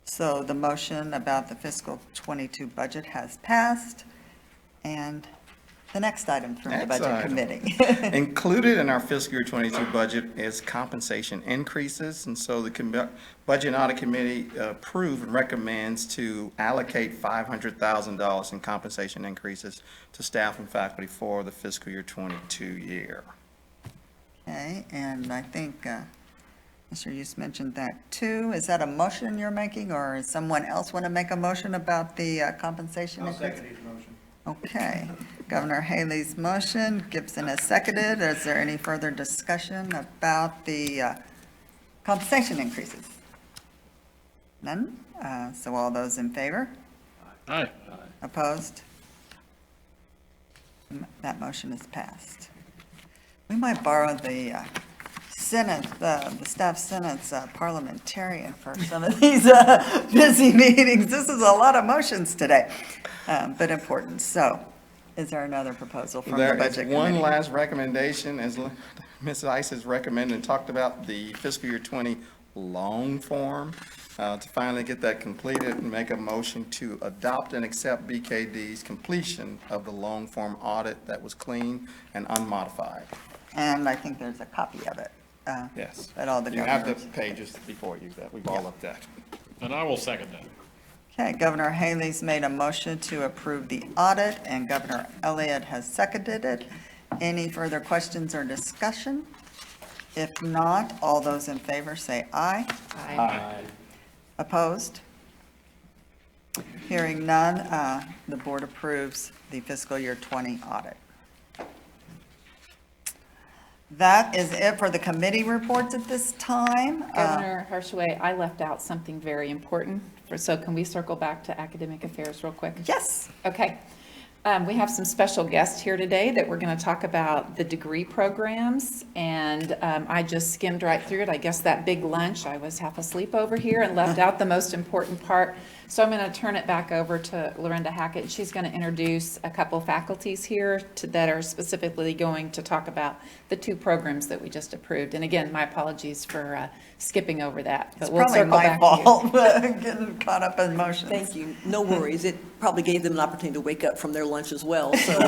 So the motion about the fiscal 22 budget has passed. And the next item from the Next Budget item. Committee. Included in our fiscal year 22 budget is compensation increases, and so the Budget and Audit Committee approved and recommends to allocate $500,000 in compensation increases to staff and faculty for the fiscal year 22 year. Okay, and I think Mr. Hughes mentioned that too. Is that a motion you're making, or does someone else want to make a motion about the compensation increase? his motion. Okay, Governor Haley's motion, Gibson has seconded. Is there any further discussion about the compensation increases? None? So all those in favor? Aye. Opposed? That motion is passed. We might borrow the Senate, the staff Senate's parliamentarian for some of these busy meetings. This is a lot of motions today, but important. So is there another proposal from the There Budget is Committee? one last recommendation, as Ms. Ice has recommended and talked about the fiscal year 20 long form, to finally get that completed and make a motion to adopt and accept BKD's completion of the long form audit that was clean and unmodified. And I think there's a copy of it. Yes. At all the You have the governors. pages before you that we've all looked at. And I will second that. Okay, Governor Haley's made a motion to approve the audit, and Governor Elliott has seconded it. Any further questions or discussion? If not, all those in favor say aye. Aye. Opposed? Hearing none, the board approves the fiscal year 20 audit. That is it for the committee reports at this time. Governor Hirschway, I left out something very important, so can we circle back to academic affairs real quick? Yes. Okay. We have some special guests here today that we're going to talk about the degree programs, and I just skimmed right through it. I guess that big lunch, I was half asleep over here and left out the most important part. So I'm going to turn it back over to Lorinda Hackett. She's going to introduce a couple faculties here that are specifically going to talk about the two programs that we just approved. And again, my apologies for skipping over that. But It's we'll probably circle my back to you. fault, getting caught up in motions. Thank you. No worries. It probably gave them an opportunity to wake up from their lunch as well, so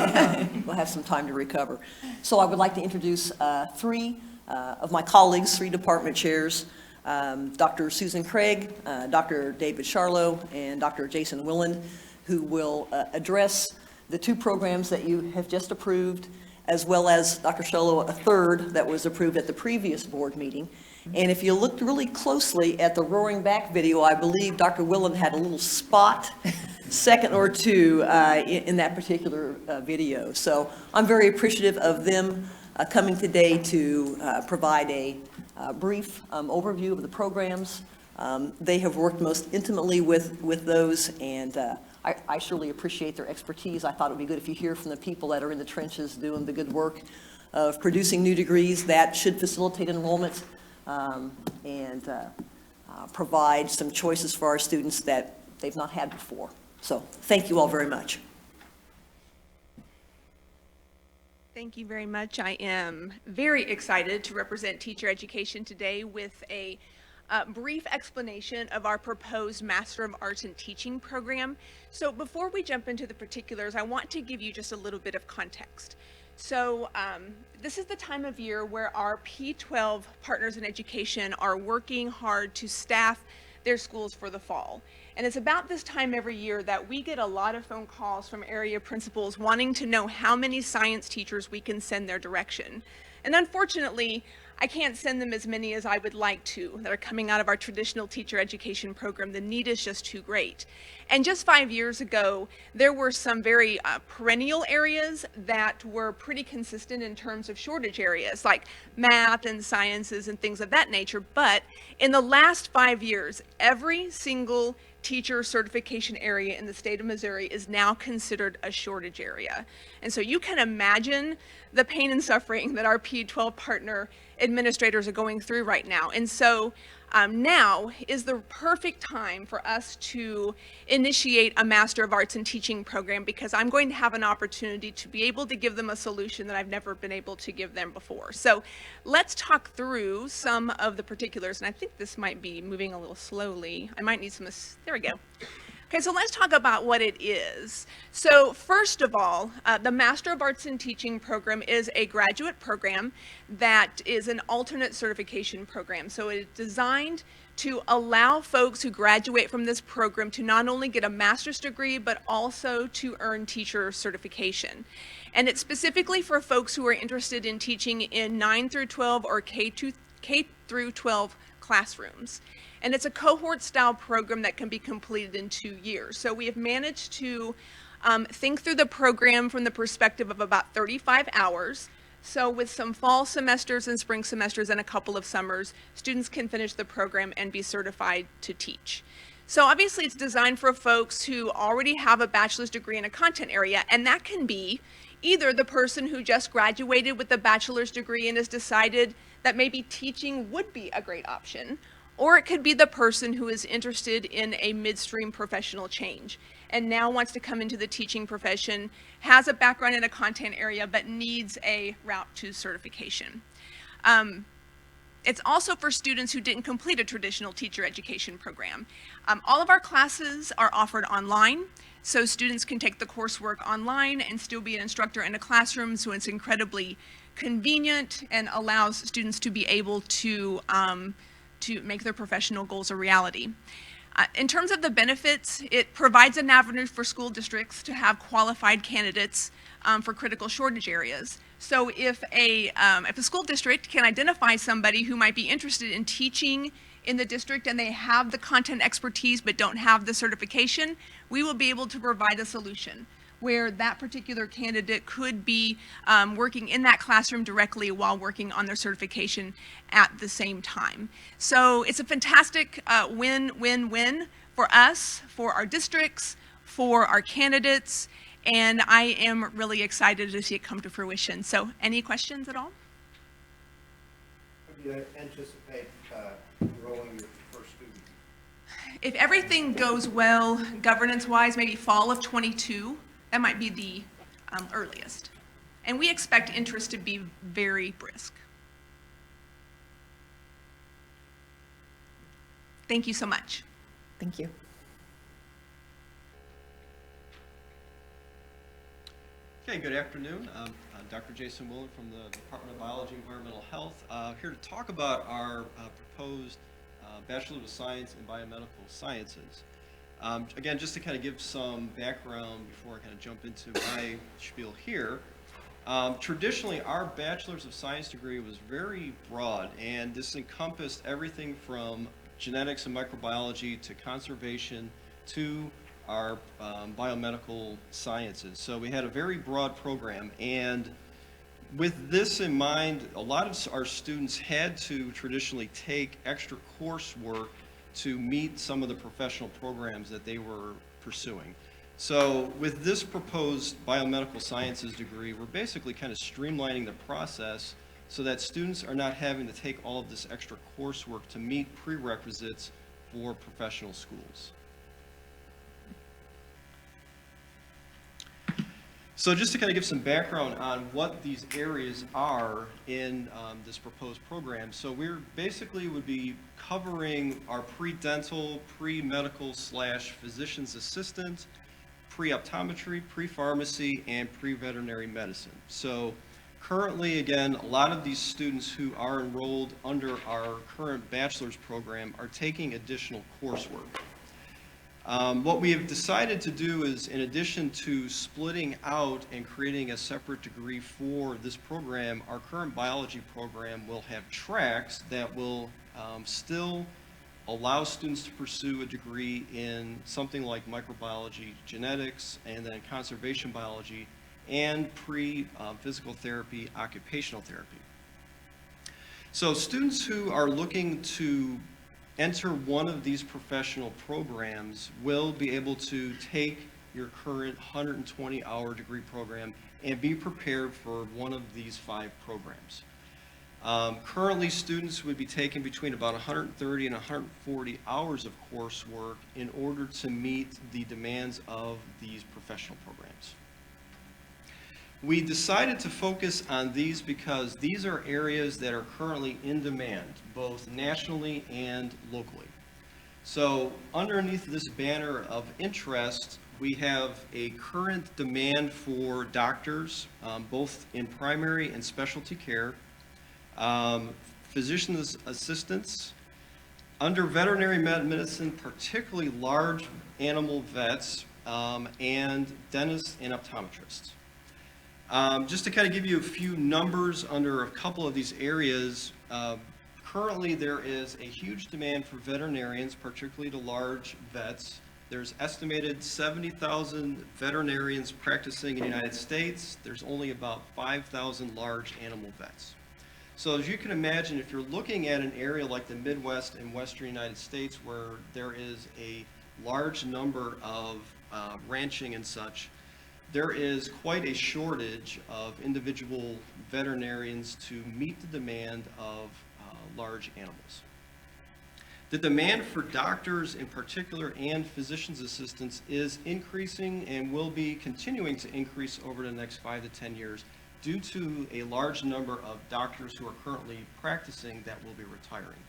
we'll have some time to recover. So I would like to introduce three of my colleagues, three department chairs, Dr. Susan Craig, Dr. David Charlo, and Dr. Jason Willand, who will address the two programs that you have just approved, as well as Dr. Charlo, a third that was approved at the previous board meeting. And if you looked really closely at the roaring back video, I believe Dr. Willand had a little spot, second or two, in that particular video. So I'm very appreciative of them coming today to provide a brief overview of the programs. They have worked most intimately with those, and I surely appreciate their expertise. I thought it would be good if you hear from the people that are in the trenches doing the good work of producing new degrees that should facilitate enrollment and provide some choices for our students that they've not had before. So thank you all very much. Thank you very much. I am very excited to represent teacher education today with a brief explanation of our proposed Master of Arts in Teaching program. So before we jump into the particulars, I want to give you just a little bit of context. So this is the time of year where our P12 partners in education are working hard to staff their schools for the fall. And it's about this time every year that we get a lot of phone calls from area principals wanting to know how many science teachers we can send their direction. And unfortunately, I can't send them as many as I would like to that are coming out of our traditional teacher education program. The need is just too great. And just 5 years ago, there were some very perennial areas that were pretty consistent in terms of shortage areas, like math and sciences and things of that nature. But in the last 5 years, every single teacher certification area in the state of Missouri is now considered a shortage area. And so you can imagine the pain and suffering that our P-12 partner administrators are going through right now. And so now is the perfect time for us to initiate a Master of Arts in Teaching program, because I'm going to have an opportunity to be able to give them a solution that I've never been able to give them before. So let's talk through some of the particulars, and I think this might be moving a little slowly. I might need some, there we go. Okay, so let's talk about what it is. So first of all, the Master of Arts in Teaching program is a graduate program that is an alternate certification program. So it's designed to allow folks who graduate from this program to not only get a master's degree, but also to earn teacher certification. And it's specifically for folks who are interested in teaching in 9 through 12 or K through 12 classrooms. And it's a cohort-style program that can be completed in 2 years. So we have managed to think through the program from the perspective of about 35 hours. So with some fall semesters and spring semesters and a couple of summers, students can finish the program and be certified to teach. So obviously it's designed for folks who already have a bachelor's degree in a content area, and that can be either the person who just graduated with a bachelor's degree and has decided that maybe teaching would be a great option, or it could be the person who is interested in a midstream professional change and now wants to come into the teaching profession, has a background in a content area, but needs a route to certification. It's also for students who didn't complete a traditional teacher education program. All of our classes are offered online, so students can take the coursework online and still be an instructor in a classroom, so it's incredibly convenient and allows students to be able to make their professional goals a reality. In terms of the benefits, it provides an avenue for school districts to have qualified candidates for critical shortage areas. So if a school district can identify somebody who might be interested in teaching in the district and they have the content expertise but don't have the certification, we will be able to provide a solution where that particular candidate could be working in that classroom directly while working on their certification at the same time. So it's a fantastic win-win-win for us, for our districts, for our candidates, and I am really excited to see it come to fruition. So any questions at all? Do you anticipate enrolling your first student? If everything goes well, governance-wise, maybe fall of '22. That might be the earliest. And we expect interest to be very brisk. Thank you so much. Thank you. Okay, good afternoon. I'm Dr. Jason Willard from the Department of Biology and Environmental Health, here to talk about our proposed Bachelor of Science in Biomedical Sciences. Again, just to kind of give some background before I kind of jump into my spiel here, traditionally our Bachelor's of Science degree was very broad, and this encompassed everything from genetics and microbiology to conservation to our biomedical sciences. So we had a very broad program, and with this in mind, a lot of our students had to traditionally take extra coursework to meet some of the professional programs that they were pursuing. So with this proposed biomedical sciences degree, we're basically kind of streamlining the process so that students are not having to take all of this extra coursework to meet prerequisites for professional schools. So just to kind of give some background on what these areas are in this proposed program. So we're basically would be covering our pre-dental, pre-medical / physician's assistant, pre-optometry, pre-pharmacy, and pre-veterinary medicine. So currently, again, a lot of these students who are enrolled under our current bachelor's program are taking additional coursework. What we have decided to do is, in addition to splitting out and creating a separate degree for this program, our current biology program will have tracks that will still allow students to pursue a degree in something like microbiology, genetics, and then conservation biology, and physical therapy, occupational therapy. So students who are looking to enter one of these professional programs will be able to take your current 120-hour degree program and be prepared for one of these 5 programs. Currently, students would be taking between about 130 and 140 hours of coursework in order to meet the demands of these professional programs. We decided to focus on these because these are areas that are currently in demand, both nationally and locally. So underneath this banner of interest, we have a current demand for doctors, both in primary and specialty care, physician assistants, under veterinary medicine, particularly large animal vets, and dentists and optometrists. Just to kind of give you a few numbers under a couple of these areas, currently there is a huge demand for veterinarians, particularly to large vets. There's estimated 70,000 veterinarians practicing in the United States. There's only about 5,000 large animal vets. So as you can imagine, if you're looking at an area like the Midwest and Western United States where there is a large number of ranching and such, there is quite a shortage of individual veterinarians to meet the demand of large animals. The demand for doctors in particular and physician's assistants is increasing and will be continuing to increase over the next 5 to 10 years due to a large number of doctors who are currently practicing that will be retiring.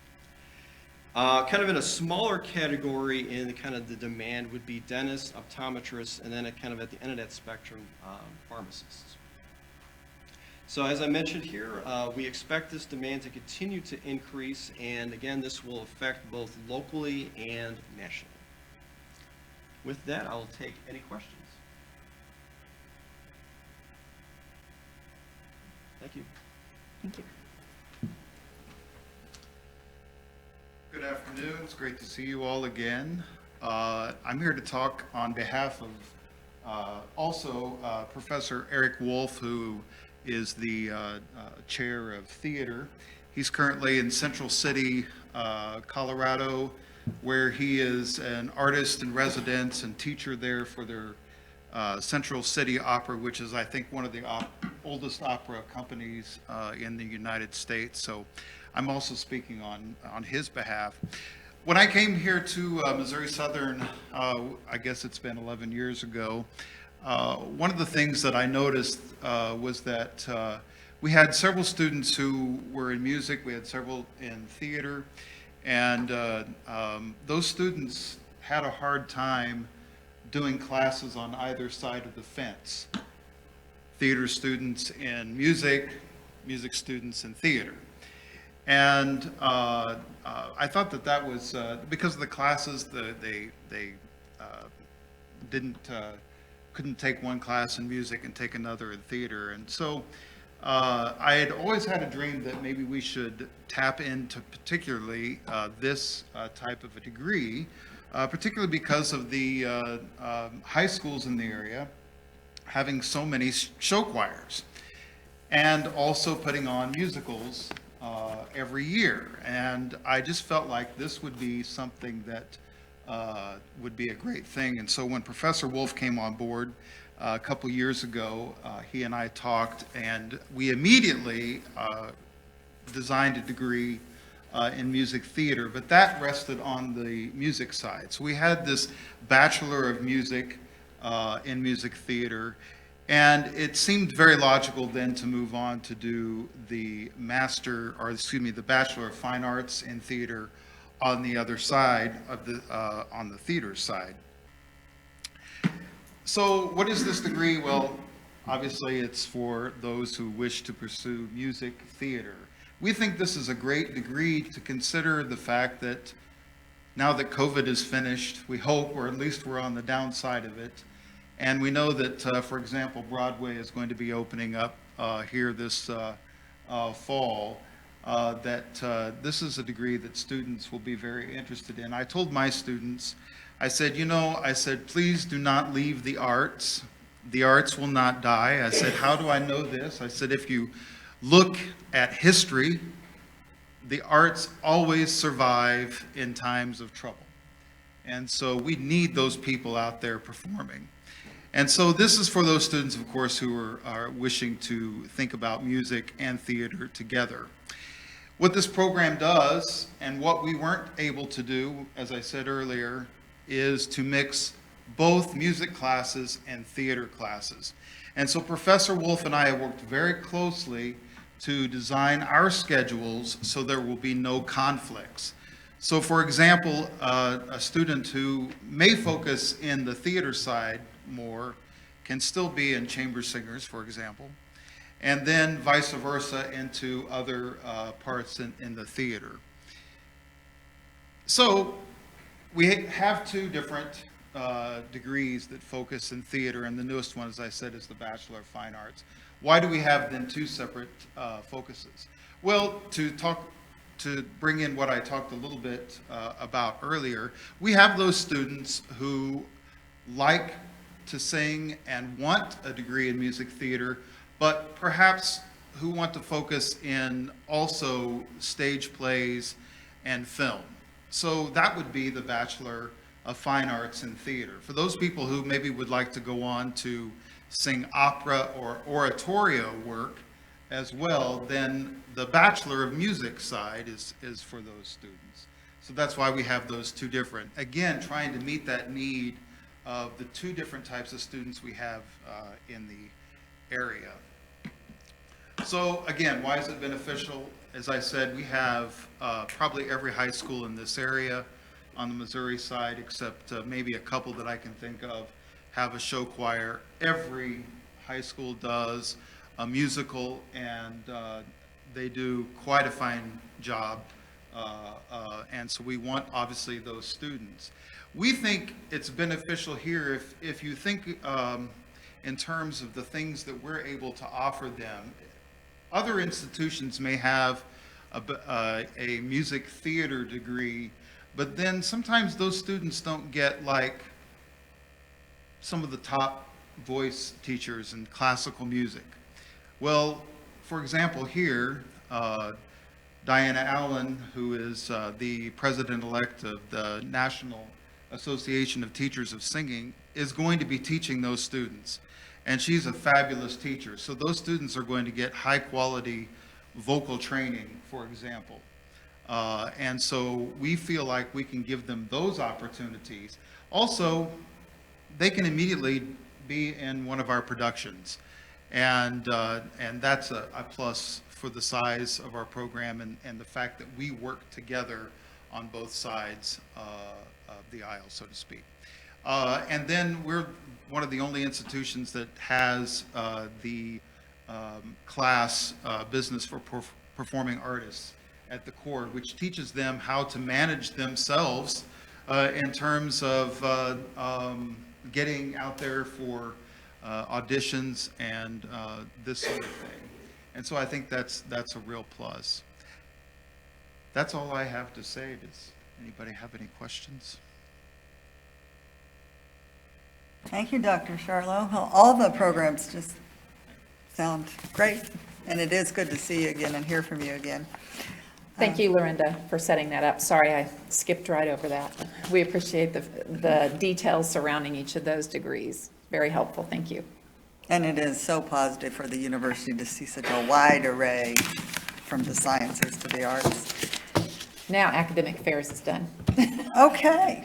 Kind of in a smaller category in kind of the demand would be dentists, optometrists, and then kind of at the end of that spectrum, pharmacists. So as I mentioned here, we expect this demand to continue to increase, and again, this will affect both locally and nationally. With that, I will take any questions. Thank you. Thank you. Good afternoon. It's great to see you all again. I'm here to talk on behalf of Professor Eric Wolf, who is the chair of theater. He's currently in Central City, Colorado, where he is an artist in residence and teacher there for their Central City Opera, which is, I think, one of the oldest opera companies in the United States. So I'm also speaking on his behalf. When I came here to Missouri Southern, I guess it's been 11 years ago, one of the things that I noticed was that we had several students who were in music, we had several in theater, and those students had a hard time doing classes on either side of the fence. Theater students in music, music students in theater. And I thought that was, because of the classes, they couldn't take one class in music and take another in theater. And so I had always had a dream that maybe we should tap into particularly this type of a degree, particularly because of the high schools in the area having so many show choirs and also putting on musicals every year. And I just felt like this would be something that would be a great thing. And so when Professor Wolf came on board a couple years ago, he and I talked, and we immediately designed a degree in music theater, but that rested on the music side. So we had this Bachelor of Music in music theater, and it seemed very logical then to move on to do the the Bachelor of Fine Arts in theater on the other side of on the theater side. So what is this degree? Well, obviously it's for those who wish to pursue music theater. We think this is a great degree to consider the fact that now that COVID is finished, we hope, or at least we're on the downside of it, and we know that, for example, Broadway is going to be opening up here this fall, that this is a degree that students will be very interested in. I told my students, I said, please do not leave the arts. The arts will not die. I said, how do I know this? I said, if you look at history, the arts always survive in times of trouble. And so we need those people out there performing. And so this is for those students, of course, who are wishing to think about music and theater together. What this program does, and what we weren't able to do, as I said earlier, is to mix both music classes and theater classes. And so Professor Wolf and I have worked very closely to design our schedules so there will be no conflicts. So for example, a student who may focus in the theater side more can still be in chamber singers, for example, and then vice versa into other parts in the theater. So we have two different degrees that focus in theater, and the newest one, as I said, is the Bachelor of Fine Arts. Why do we have then two separate focuses? Well, to bring in what I talked a little bit about earlier, we have those students who like to sing and want a degree in music theater, but perhaps who want to focus in also stage plays and film. So that would be the Bachelor of Fine Arts in Theater. For those people who maybe would like to go on to sing opera or oratorio work as well, then the Bachelor of Music side is for those students. So that's why we have those two different. Again, trying to meet that need of the two different types of students we have in the area. So again, why is it beneficial? As I said, we have probably every high school in this area on the Missouri side, except maybe a couple that I can think of, have a show choir. Every high school does a musical, and they do quite a fine job. And so we want, obviously, those students. We think it's beneficial here if you think in terms of the things that we're able to offer them. Other institutions may have a music theater degree, but then sometimes those students don't get like some of the top voice teachers in classical music. Well, for example, here, Diana Allen, who is the president-elect of the National Association of Teachers of Singing, is going to be teaching those students. And she's a fabulous teacher. So those students are going to get high-quality vocal training, for example. And so we feel like we can give them those opportunities. Also, they can immediately be in one of our productions. And that's a plus for the size of our program and the fact that we work together on both sides of the aisle, so to speak. And then we're one of the only institutions that has the class Business for Performing Artists at the core, which teaches them how to manage themselves in terms of getting out there for auditions and this sort of thing. And so I think that's a real plus. That's all I have to say. Does anybody have any questions? Thank you, Dr. Charlo. Well, all the programs just sound great, and it is good to see you again and hear from you again. Thank you, Lorinda, for setting that up. Sorry, I skipped right over that. We appreciate the details surrounding each of those degrees. Very helpful. Thank you. And it is so positive for the university to see such a wide array from the sciences to the arts. Now academic affairs is done. Okay.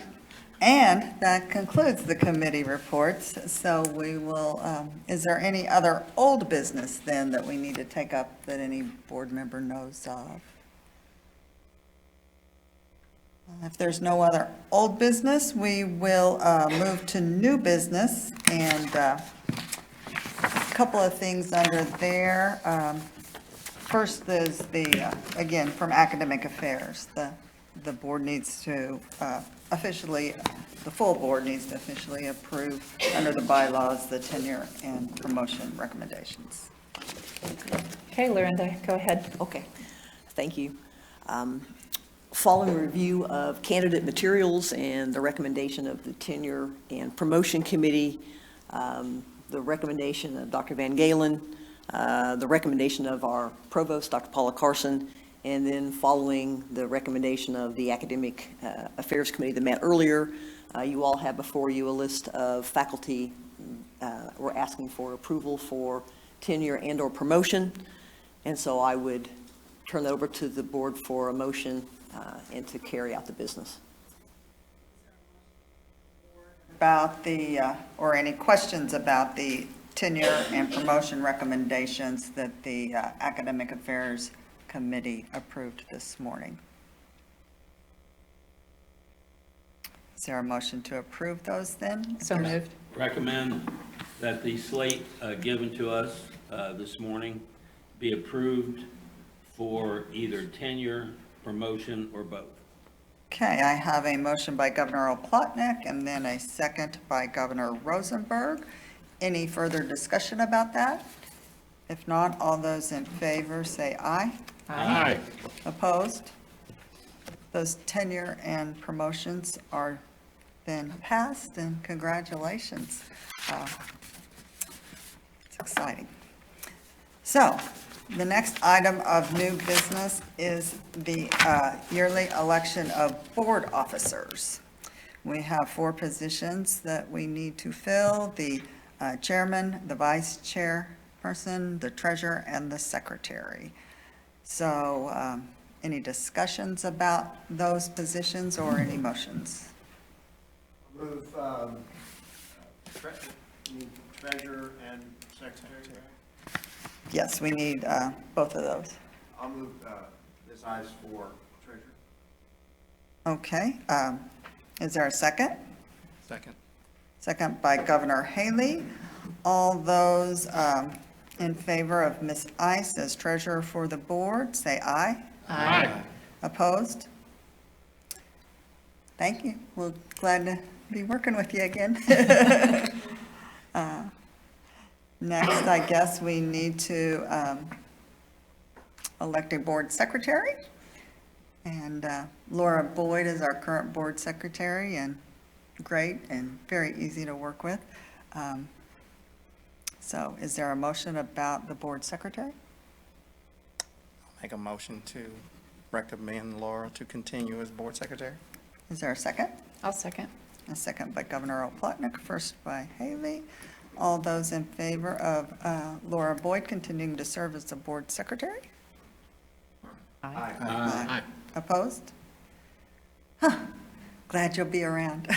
And that concludes the committee reports. So we will, is there any other old business then that we need to take up that any board member knows of? If there's no other old business, we will move to new business, and a couple of things under there. First is the, again, from academic affairs, the board needs to officially, the full board needs to officially approve under the bylaws the tenure and promotion recommendations. Okay, Lorinda, go ahead. Okay, thank you. Following review of candidate materials and the recommendation of the Tenure and Promotion Committee, the recommendation of Dr. Van Galen, the recommendation of our provost, Dr. Paula Carson, And then following the recommendation of the Academic Affairs Committee that met earlier, you all have before you a list of faculty we're asking for approval for tenure and/or promotion. And so I would turn that over to the board for a motion and to carry out the business. About the, or any questions about the tenure and promotion recommendations that the Academic Affairs Committee approved this morning? Is there a motion to approve those then? So moved. Recommend that the slate given to us this morning be approved for either tenure, promotion, or both. Okay, I have a motion by Governor Oplotnik and then a second by Governor Rosenberg. Any further discussion about that? If not, all those in favor say aye. Aye. Opposed? Those tenure and promotions are then passed, and congratulations. It's exciting. So, the next item of new business is the yearly election of board officers. We have 4 positions that we need to fill: the chairman, the vice chairperson, the treasurer, and the secretary. So, any discussions about those positions or any motions? Move treasurer and secretary. Yes, we need both of those. I'll move Ms. Ice for treasurer. Okay, is there a second? Second. Second by Governor Haley. All those in favor of Ms. Ice as treasurer for the board, say aye. Aye. Opposed? Thank you. We're glad to be working with you again. Next, I guess we need to elect a board secretary. And Laura Boyd is our current board secretary, and great and very easy to work with. So is there a motion about the board secretary? Make a motion to recommend Laura to continue as board secretary. Is there a second? I'll second. A second by Governor Oplotnik, first by Haley. All those in favor of Laura Boyd continuing to serve as the board secretary? Aye. Aye. Opposed? Glad you'll be around.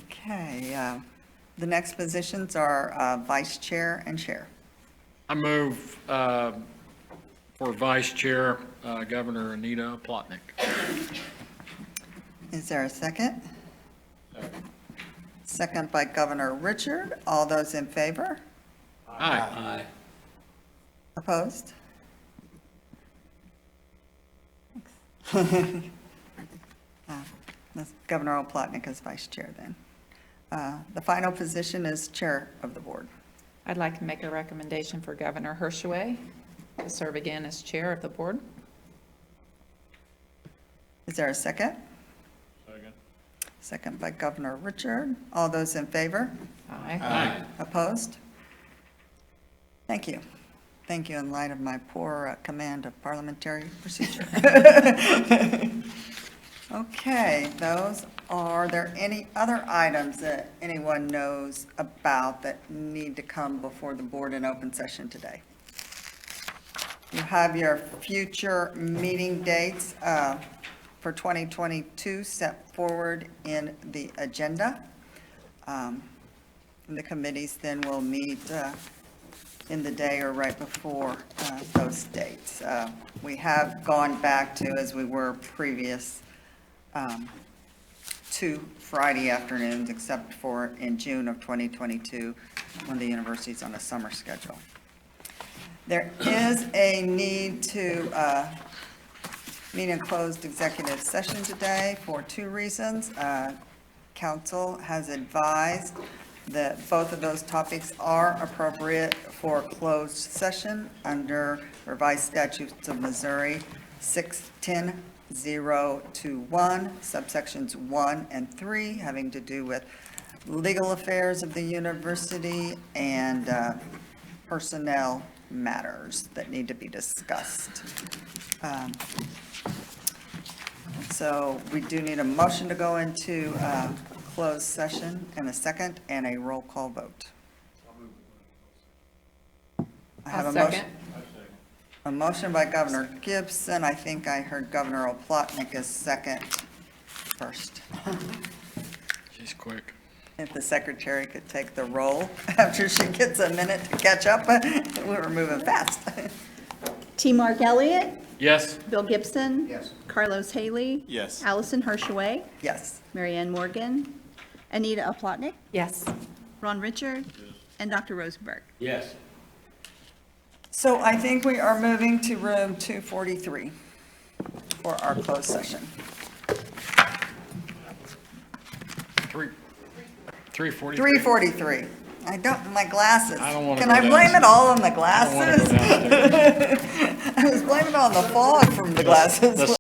Okay, the next positions are vice chair and chair. I move for vice chair, Governor Anita Plotnick. Is there a second? Second by Governor Richard. All those in favor? Aye. Opposed? Governor Oplotnik is vice chair then. The final position is chair of the board. I'd like to make a recommendation for Governor Hershaway to serve again as chair of the board. Is there a second? Second. Second by Governor Richard. All those in favor? Aye. Opposed? Thank you. Thank you in light of my poor command of parliamentary procedure. Okay, are there any other items that anyone knows about that need to come before the board in open session today? You have your future meeting dates for 2022 set forward in the agenda. The committees then will meet in the day or right before those dates. We have gone back to, as we were previous, 2 Friday afternoons, except for in June of 2022, when the university's on a summer schedule. There is a need to meet in closed executive session today for 2 reasons. Council has advised that both of those topics are appropriate for closed session under revised statutes of Missouri 610-021, subsections 1 and 3, having to do with legal affairs of the university and personnel matters that need to be discussed. So we do need a motion to go into closed session and a second and a roll call vote. I have I'll a motion. second. A motion by Governor Gibson. I think I heard Governor Oplotnik as second first. She's quick. If the secretary could take the roll after she gets a minute to catch up, we were moving fast. T. Mark Elliott, Yes? Bill Gibson. Yes. Carlos Haley. Yes. Allison Hershaway, Yes. Marianne Morgan, Anita Oplotnik, Yes. Ron Richard, and Dr. Rosenberg. Yes. So I think we are moving to room 243 for our closed session. 3:43. 343. I don't, my glasses. I don't wanna Can go I blame downstairs. it all on the I don't wanna go glasses? downstairs. I was blaming it on the fog from the glasses.